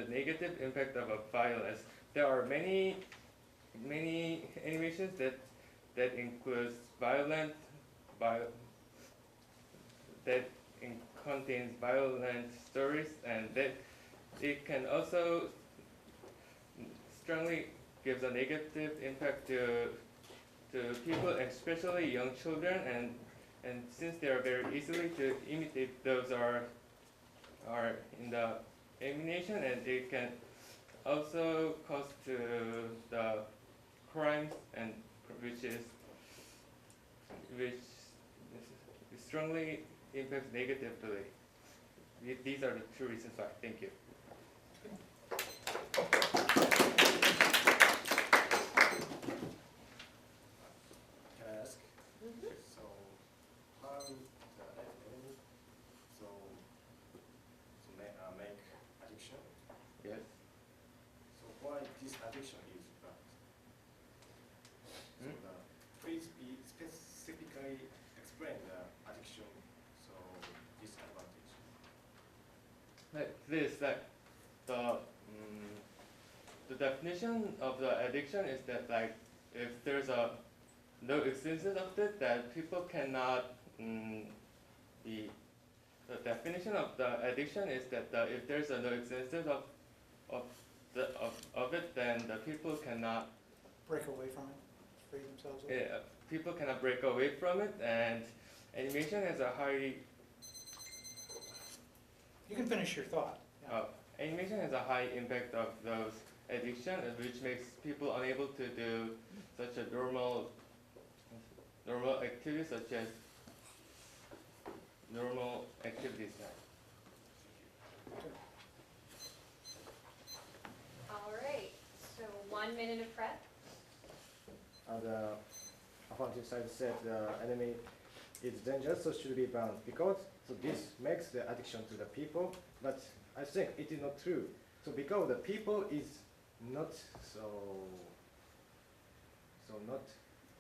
negative impact of violence. There are many animations that includes that contains violent stories, and that it can also strongly gives a negative impact to people, especially young children, and since they are very easily to imitate, those are in the animation, and it can also cause to the crimes, and which is which strongly impacts negatively. These are the two reasons why. Thank you. Can I ask? So, how the enemy make addiction? Yes. So why this addiction is bad? So please be specifically explain the addiction. So disadvantage. Like this, like the definition of the addiction is that like if there's a no existence of it, that people cannot be. The definition of the addiction is that if there's a no existence of it, then the people cannot Break away from it, free themselves of it. people cannot break away from it, and animation has a high You can finish your thought. Yeah. animation has a high impact of those addiction, which makes people unable to do such a normal activities such as normal activities now. All right, so 1 minute of prep. The affirmative side said the enemy is dangerous, so should be banned because so this makes the addiction to the people. But I think it is not true. So because the people is not not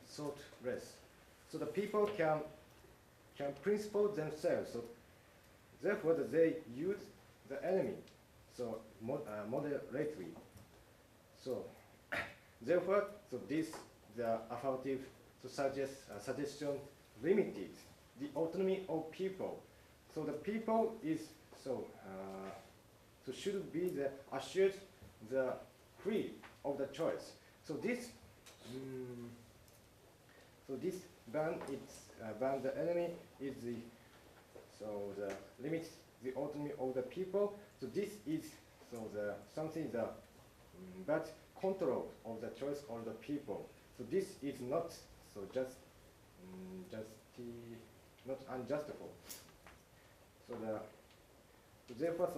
thoughtless. So the people can principle themselves. So therefore they use the enemy. So moderately. So therefore this the affirmative to suggestion limited the autonomy of people. So the people is so should be the assured the free of the choice. So this ban ban the enemy is the limits the autonomy of the people. So this is the something the bad control of the choice of the people. So this is not just not unjustifiable. So therefore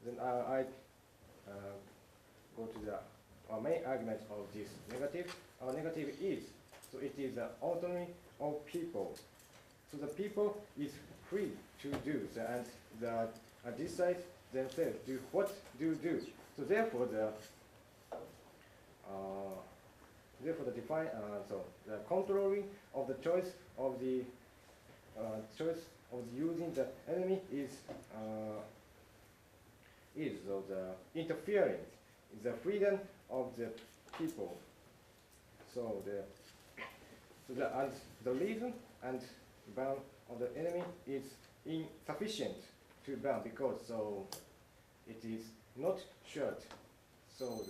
then I go to our main argument of this negative. Our negative is so it is the autonomy of people. So the people is free to do and decide themselves do what do. So therefore the controlling of the choice of the using the enemy is the interfering in the freedom of the people. So the reason and ban of the enemy is insufficient to ban because it is not sure. So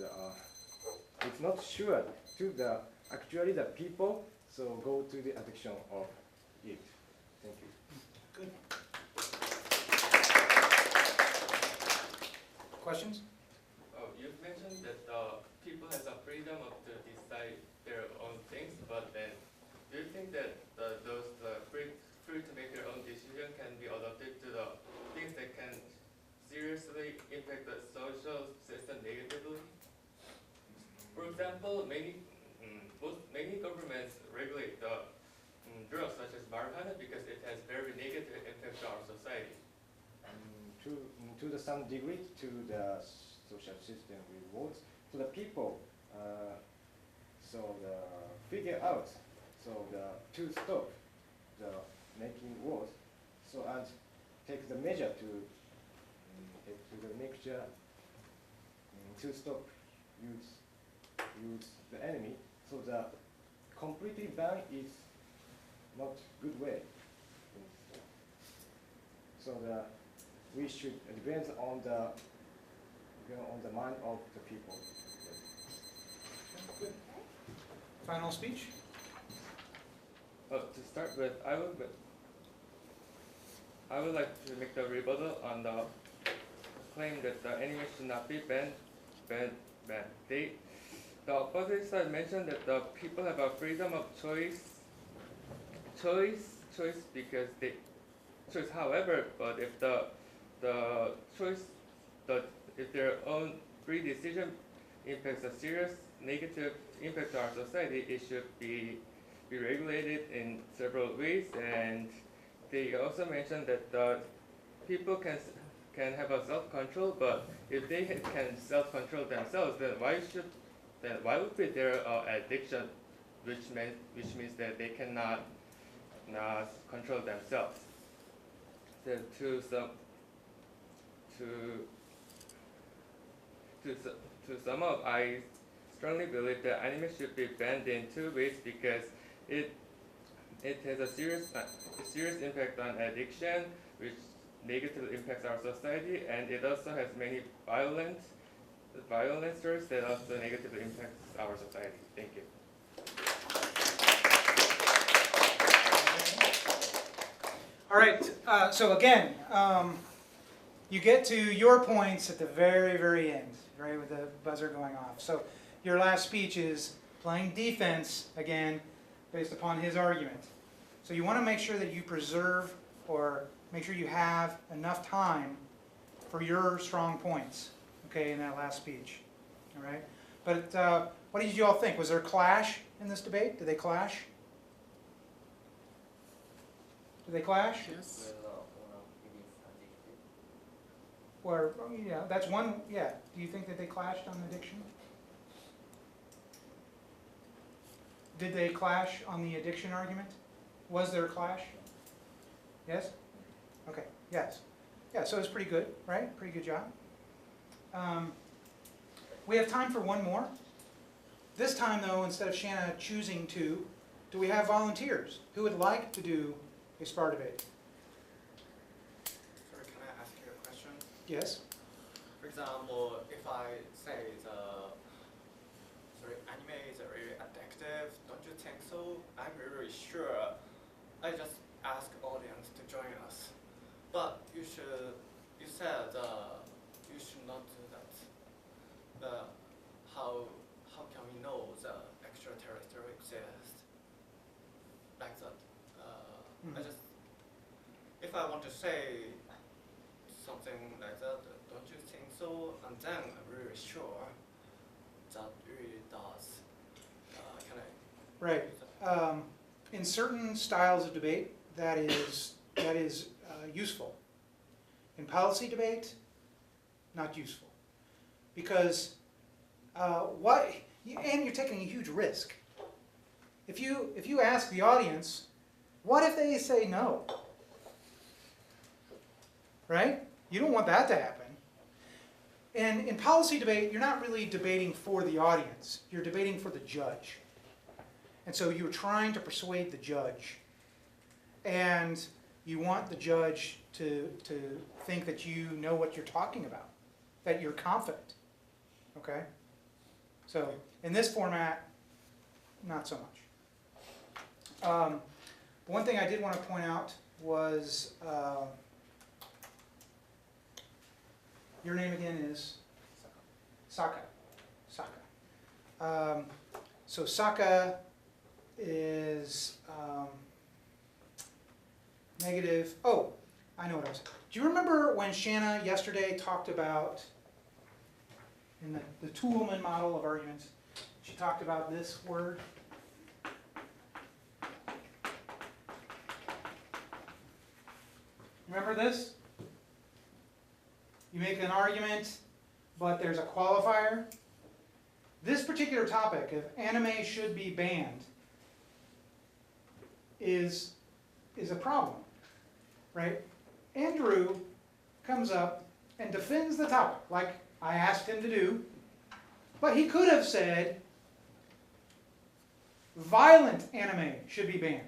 it's not sure to the actually the people go to the addiction of it. Thank you. Good. Questions? Oh, you've mentioned that people has a freedom to decide their own things, but then do you think that those free to make their own decision can be adopted to the things that can seriously impact the social system negatively? For example, many governments regulate the drugs such as marijuana because it has very negative impact on our society. To some degree, to the social system rewards, to the people, figure out, to stop the making wars, and take the measure to stop use the enemy. So the completely ban is not good way. So we should depend on the mind of the people. Good. Final speech? To start with, I would like to make the rebuttal on the claim that the anime should not be banned. The opposite side mentioned that the people have a freedom of choice choice because they choice. However, but if the choice, if their own free decision impacts a serious negative impact to our society, it should be regulated in several ways. And they also mentioned that people can have a self-control, but if they can self-control themselves, then why would be there addiction, which means that they cannot control themselves. So to sum up, I strongly believe that anime should be banned in two ways because it has a serious impact on addiction, which negatively impacts our society, and it also has many violences that also negatively impacts our society. Thank you. All right, so again, you get to your points at the very, very end, right, with the buzzer going off. So your last speech is playing defense, again, based upon his argument. So you want to make sure that you preserve or make sure you have enough time for your strong points, okay, in that last speech, all right? But what did you all think? Was there a clash in this debate? Did they clash? Did they clash? Yes. It is addictive. Or, yeah, that's one, yeah. Do you think that they clashed on addiction? Did they clash on the addiction argument? Was there a clash? Yes? Okay, yes. Yeah, so it's pretty good, right? Pretty good job. We have time for one more. This time, though, instead of Shanna choosing two, do we have volunteers who would like to do a SPAR debate? Sorry, can I ask you a question? Yes? For example, if I say anime is really addictive, don't you think so? I'm really sure. I just ask audience to join us. But you said you should not do that. How can we know the extraterrestrial exists like that? I just, if I want to say something like that, don't you think so? And then I'm really sure that really does. Can I? Right. In certain styles of debate, that is useful. In policy debate, not useful, because and you're taking a huge risk. If you ask the audience, what if they say no? Right? You don't want that to happen. And in policy debate, you're not really debating for the audience. You're debating for the judge. And so you're trying to persuade the judge. And you want the judge to think that you know what you're talking about, that you're confident. Okay? So in this format, not so much. One thing I did want to point out was, your name again is? Saka. Saka. So Saka is negative. Oh, I know what I was. Do you remember when Shanna yesterday talked about, in the Toolman model of arguments, she talked about this word? Remember this? You make an argument, but there's a qualifier. This particular topic, if anime should be banned, is a problem, right? Andrew comes up and defends the topic, like I asked him to do, but he could have said, violent anime should be banned,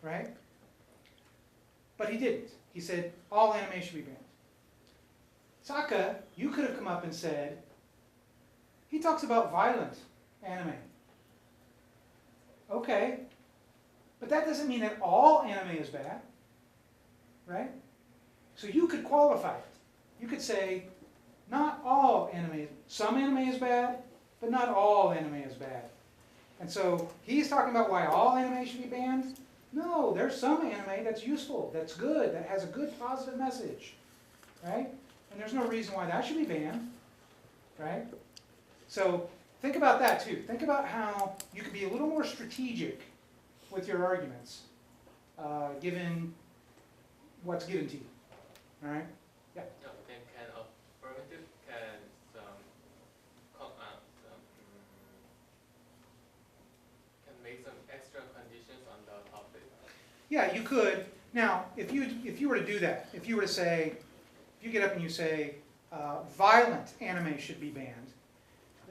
right? But he didn't. He said, all anime should be banned. Saka, you could have come up and said, he talks about violent anime. Okay, but that doesn't mean that all anime is bad, right? So you could qualify it. You could say, not all anime, some anime is bad, but not all anime is bad. And so he's talking about why all anime should be banned. No, there's some anime that's useful, that's good, that has a good positive message, right? And there's no reason why that should be banned, right? So think about that too. Think about how you could be a little more strategic with your arguments, given what's given to you, all right? Yeah, then can affirmative can can make some extra conditions on the topic. Yeah, you could. Now, if you were to do that, if you were to say, if you get up and you say, violent anime should be banned,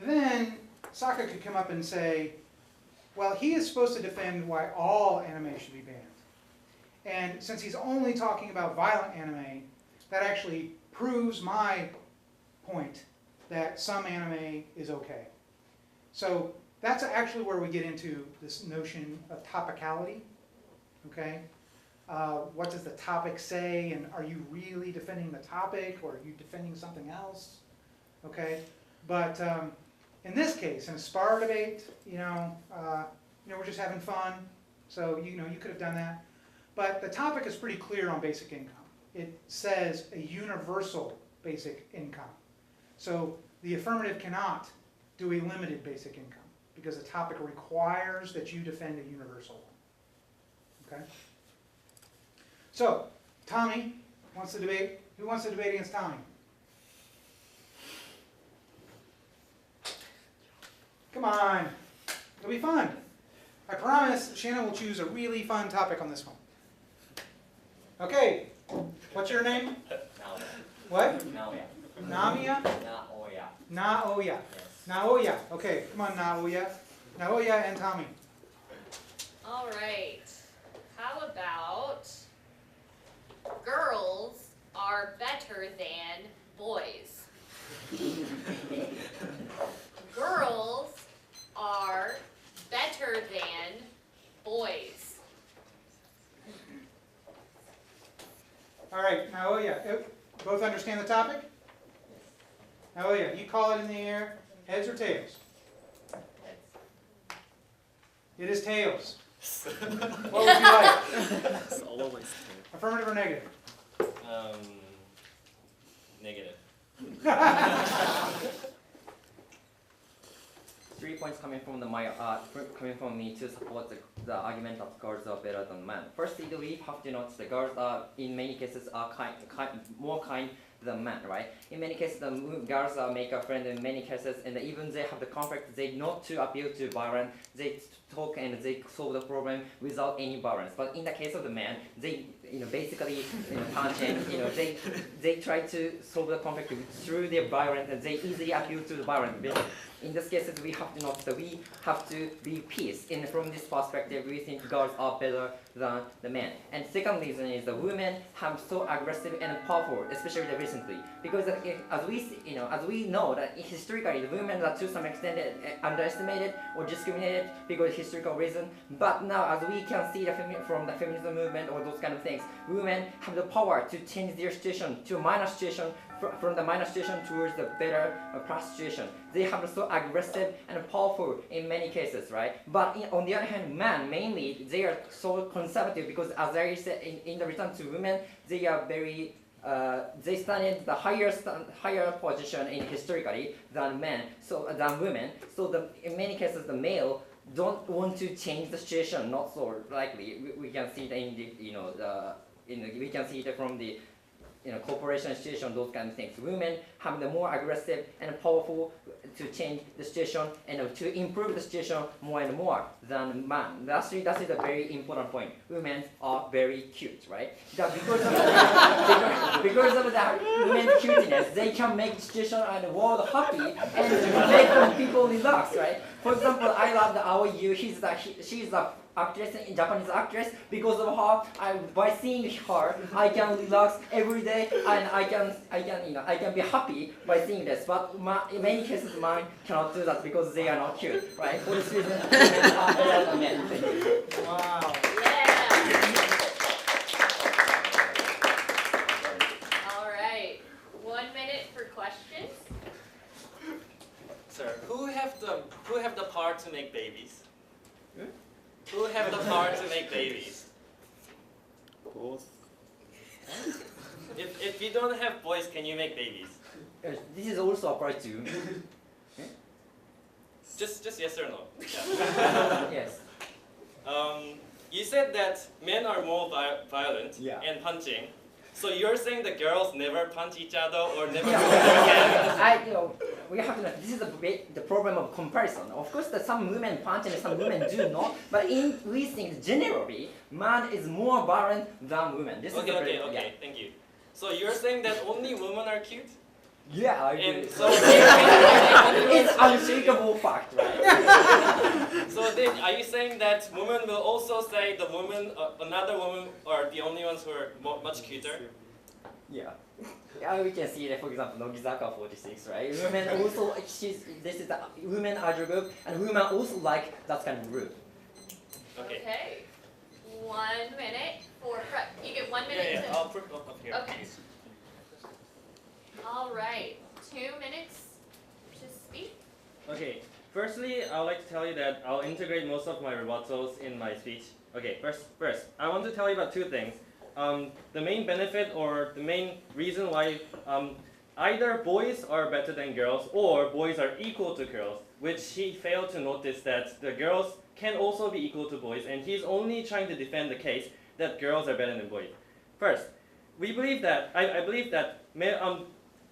then Saka could come up and say, well, he is supposed to defend why all anime should be banned. And since he's only talking about violent anime, that actually proves my point that some anime is okay. So that's actually where we get into this notion of topicality, okay? What does the topic say, and are you really defending the topic, or are you defending something else, okay? But in this case, in a SPAR debate, we're just having fun, so you could have done that. But the topic is pretty clear on basic income. It says a universal basic income. So the affirmative cannot do a limited basic income because the topic requires that you defend a universal one. Okay? So, Tommy wants to debate. Who wants to debate against Tommy? Come on. It'll be fun. I promise Shanna will choose a really fun topic on this one. Okay. What's your name? Naoya. What? Naoya. Namia? Naoya. Naoya. Yes. Naoya. Okay, come on, Naoya. Naoya and Tommy. All right. How about girls are better than boys? Girls are better than boys. All right, Naoya. Both understand the topic? Naoya, you call it in the air. Heads or tails? It is tails. What would you like? It's always Affirmative or negative? negative. 3 points coming from coming from me to support the argument that girls are better than men. Firstly, we have to notice the girls are in many cases are more kind than men, right? In many cases, the girls make a friend. In many cases, and even they have the conflict, they not to appeal to violence. They talk and they solve the problem without any violence. But in the case of the men, they basically punch and they try to solve the conflict through their violence, and they easily appeal to the violence. In this case, we have to notice that we have to be peace. And from this perspective, we think girls are better than the men. And second reason is the women have so aggressive and powerful, especially recently, because as we know that historically the women are to some extent underestimated or discriminated because of historical reason. But now, as we can see from the feminism movement or those kind of things, women have the power to change their situation to a minor situation, from the minor situation towards the better plus situation. They have so aggressive and powerful in many cases, right? But on the other hand, men mainly they are so conservative because, as I said, in the return to women, they are very they stand in the higher position in historically than men, than women. So in many cases, the male don't want to change the situation. Not so likely. We can see it we can see it from the cooperation situation, those kind of things. Women have the more aggressive and powerful to change the situation and to improve the situation more and more than men. That is a very important point. Women are very cute, right? Because of that women's cuteness, they can make the situation and the world happy and make people relax, right? For example, I love the Aoi Yu. She's the actress, Japanese actress. Because of her, by seeing her, I can relax every day, and I can be happy by seeing this. But in many cases, men cannot do that because they are not cute, right? For this reason, women are better than men. Wow. Yeah. All right. 1 minute for questions. Sir, who have the power to make babies? Who have the power to make babies? Both. If you don't have boys, can you make babies? This is also applied to. Just yes or no. Yes. You said that men are more violent Yeah. and punching. So you're saying the girls never punch each other or never Yeah. punch their hands? We have to know, this is the problem of comparison. Of course, some women punch and some women do not, but we think generally, man is more violent than women. This is the Okay, thank you. So you're saying that only women are cute? Yeah, I And agree. so It's unshakable fact, right? So then, are you saying that women will also say the woman, another woman, are the only ones who are much cuter? Yeah. We can see that, for example, Nogizaka 46, right? Women also, this is the women idol group, and women also like that kind of group. Okay. 1 minute for prep. You get 1 minute Yeah, to. I'll put up here. Okay. All right. 2 minutes to speak. Okay, firstly, I would like to tell you that I'll integrate most of my rebuttals in my speech. Okay, first, I want to tell you about two things. The main benefit or the main reason why either boys are better than girls or boys are equal to girls, which he failed to notice that the girls can also be equal to boys, and he's only trying to defend the case that girls are better than boys. First, we believe that, I believe that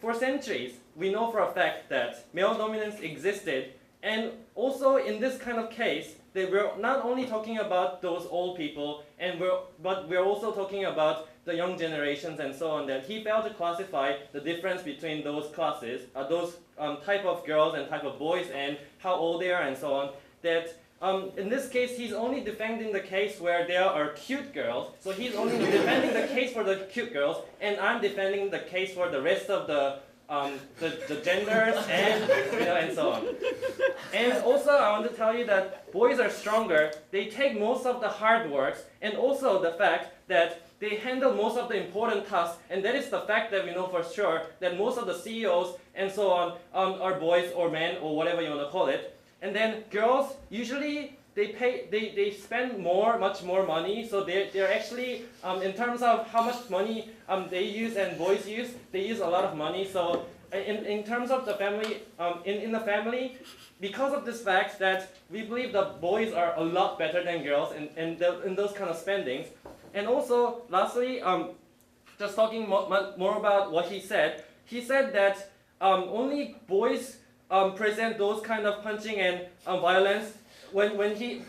for centuries, we know for a fact that male dominance existed, and also in this kind of case, we're not only talking about those old people, but we're also talking about the young generations and so on, that he failed to classify the difference between those classes, those type of girls and type of boys, and how old they are and so on, that in this case, he's only defending the case where there are cute girls, so he's only defending the case for the cute girls, and I'm defending the case for the rest of the genders and and so on. And also, I want to tell you that boys are stronger. They take most of the hard works, and also the fact that they handle most of the important tasks, and that is the fact that we know for sure that most of the CEOs and so on are boys or men or whatever you want to call it. And then girls usually they spend much more money, so they're actually in terms of how much money they use and boys use, they use a lot of money. So in terms of the family, in the family, because of this fact that we believe that boys are a lot better than girls in those kind of spendings. And also, lastly, just talking more about what he said that only boys present those kind of punching and violence.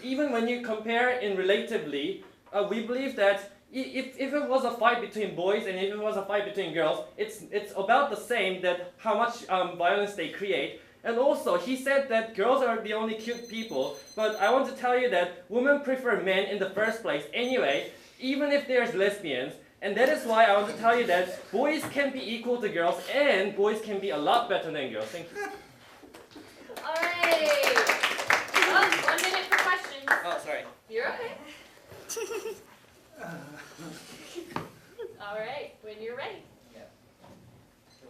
Even when you compare in relatively, we believe that if it was a fight between boys and if it was a fight between girls, it's about the same, that how much violence they create. And also, he said that girls are the only cute people, but I want to tell you that women prefer men in the first place anyway, even if there's lesbians. And that is why I want to tell you that boys can be equal to girls and boys can be a lot better than girls. Thank you. All right. 1 minute for questions. Oh, sorry. You're okay. All right, when you're ready. Yeah.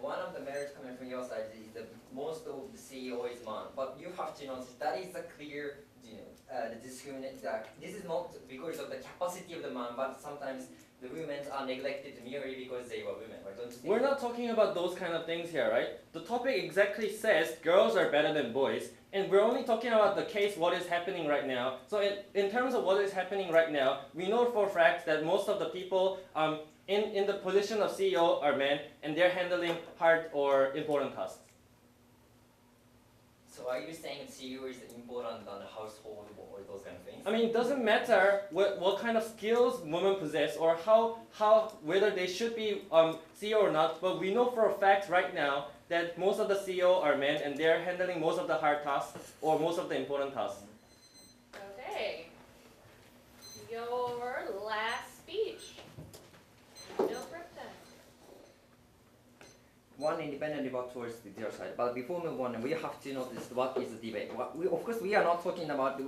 One of the merits coming from your side is that most of the CEO is man, but you have to notice that is a clear, the discriminate. This is not because of the capacity of the man, but sometimes the women are neglected merely because they were women, right? Don't you think? We're not talking about those kind of things here, right? The topic exactly says girls are better than boys, and we're only talking about the case, what is happening right now. So in terms of what is happening right now, we know for a fact that most of the people in the position of CEO are men, and they're handling hard or important tasks. So are you saying CEO is important than the household or those kind of things? I mean, it doesn't matter what kind of skills women possess or whether they should be CEO or not, but we know for a fact right now that most of the CEO are men and they're handling most of the hard tasks or most of the important tasks. Okay. Your last speech. No prep time. one independently work towards their side. But before we move on, we have to notice what is the debate. Of course, we are not talking about,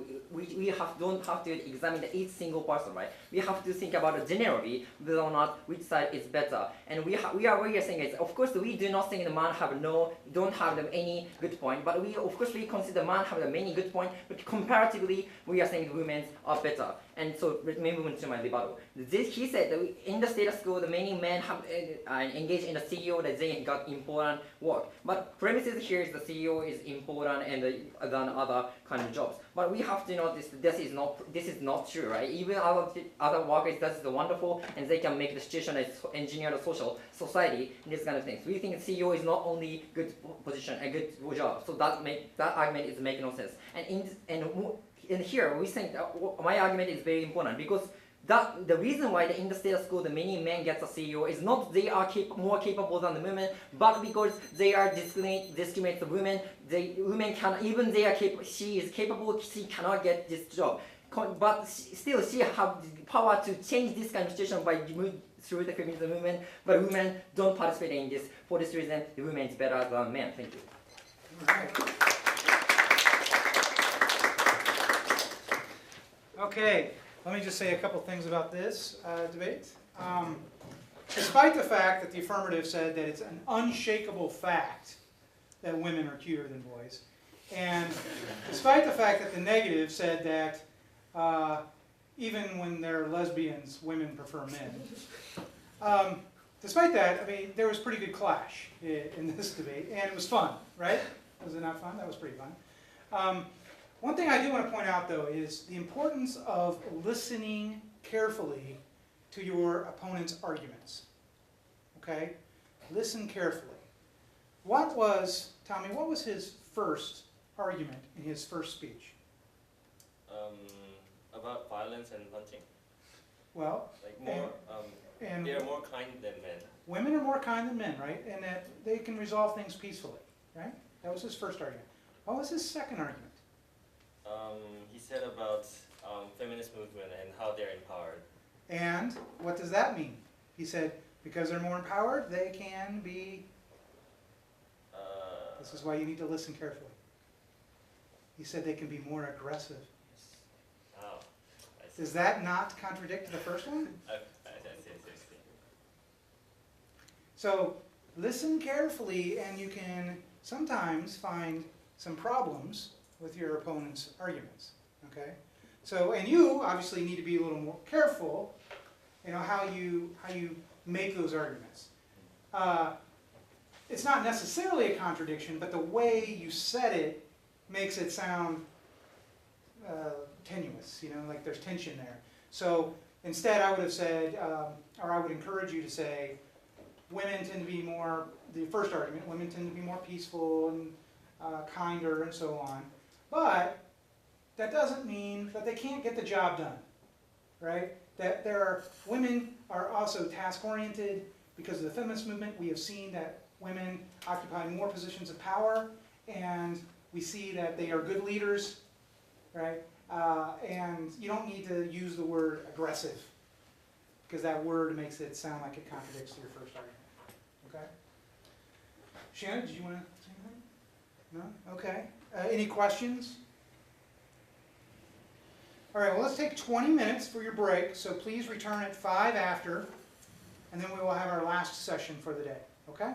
don't have to examine each single person, right? We have to think about generally whether or not which side is better. And we are saying is, of course, we do not think the man don't have any good point, but of course we consider man have many good point, but comparatively, we are saying women are better. And so, let me move on to my rebuttal. He said that in the status quo, the many men have engaged in the CEO that they got important work. But premises here is the CEO is important and than other kind of jobs. But we have to notice this is not true, right? Even other workers, that is wonderful, and they can make the situation as engineer the social society and this kind of things. We think CEO is not only good position, a good job. So that argument is making no sense. And here we think that my argument is very important because the reason why in the status quo the many men get a CEO is not they are more capable than the women, but because they are discriminate the women. Women can even she is capable, she cannot get this job. But still she have the power to change this kind of situation by through the feminism movement. But women don't participate in this. For this reason, the women is better than men. Thank you. All right. Okay, let me just say a couple things about this debate. Despite the fact that the affirmative said that it's an unshakable fact that women are cuter than boys, and despite the fact that the negative said that even when they're lesbians, women prefer men. Despite that, I mean, there was pretty good clash in this debate, and it was fun, right? Was it not fun? That was pretty fun. One thing I do want to point out, though, is the importance of listening carefully to your opponent's arguments. Okay? Listen carefully. Tommy, what was his first argument in his first speech? About violence and punching. Well, like more, and they are more kind than men. Women are more kind than men, right? And that they can resolve things peacefully, right? That was his first argument. What was his second argument? He said about feminist movement and how they're empowered. And what does that mean? He said, because they're more empowered, they can be... this is why you need to listen carefully. He said they can be more aggressive. Oh, Does that not contradict the first one? I see. So listen carefully, and you can sometimes find some problems with your opponent's arguments. Okay? So, and you obviously need to be a little more careful, you know, how you make those arguments. It's not necessarily a contradiction, but the way you said it makes it sound tenuous, you know, like there's tension there. So instead I would have said, or I would encourage you to say, women tend to be more, the first argument, women tend to be more peaceful and kinder and so on. But that doesn't mean that they can't get the job done, right? That women are also task-oriented. Because of the feminist movement, we have seen that women occupy more positions of power, and we see that they are good leaders, right? And you don't need to use the word aggressive, because that word makes it sound like it contradicts your first argument, okay? Shanna, did you want to say anything? No? Okay. Any questions? All right, well, let's take 20 minutes for your break, so please return at 5 after, and then we will have our last session for the day, okay?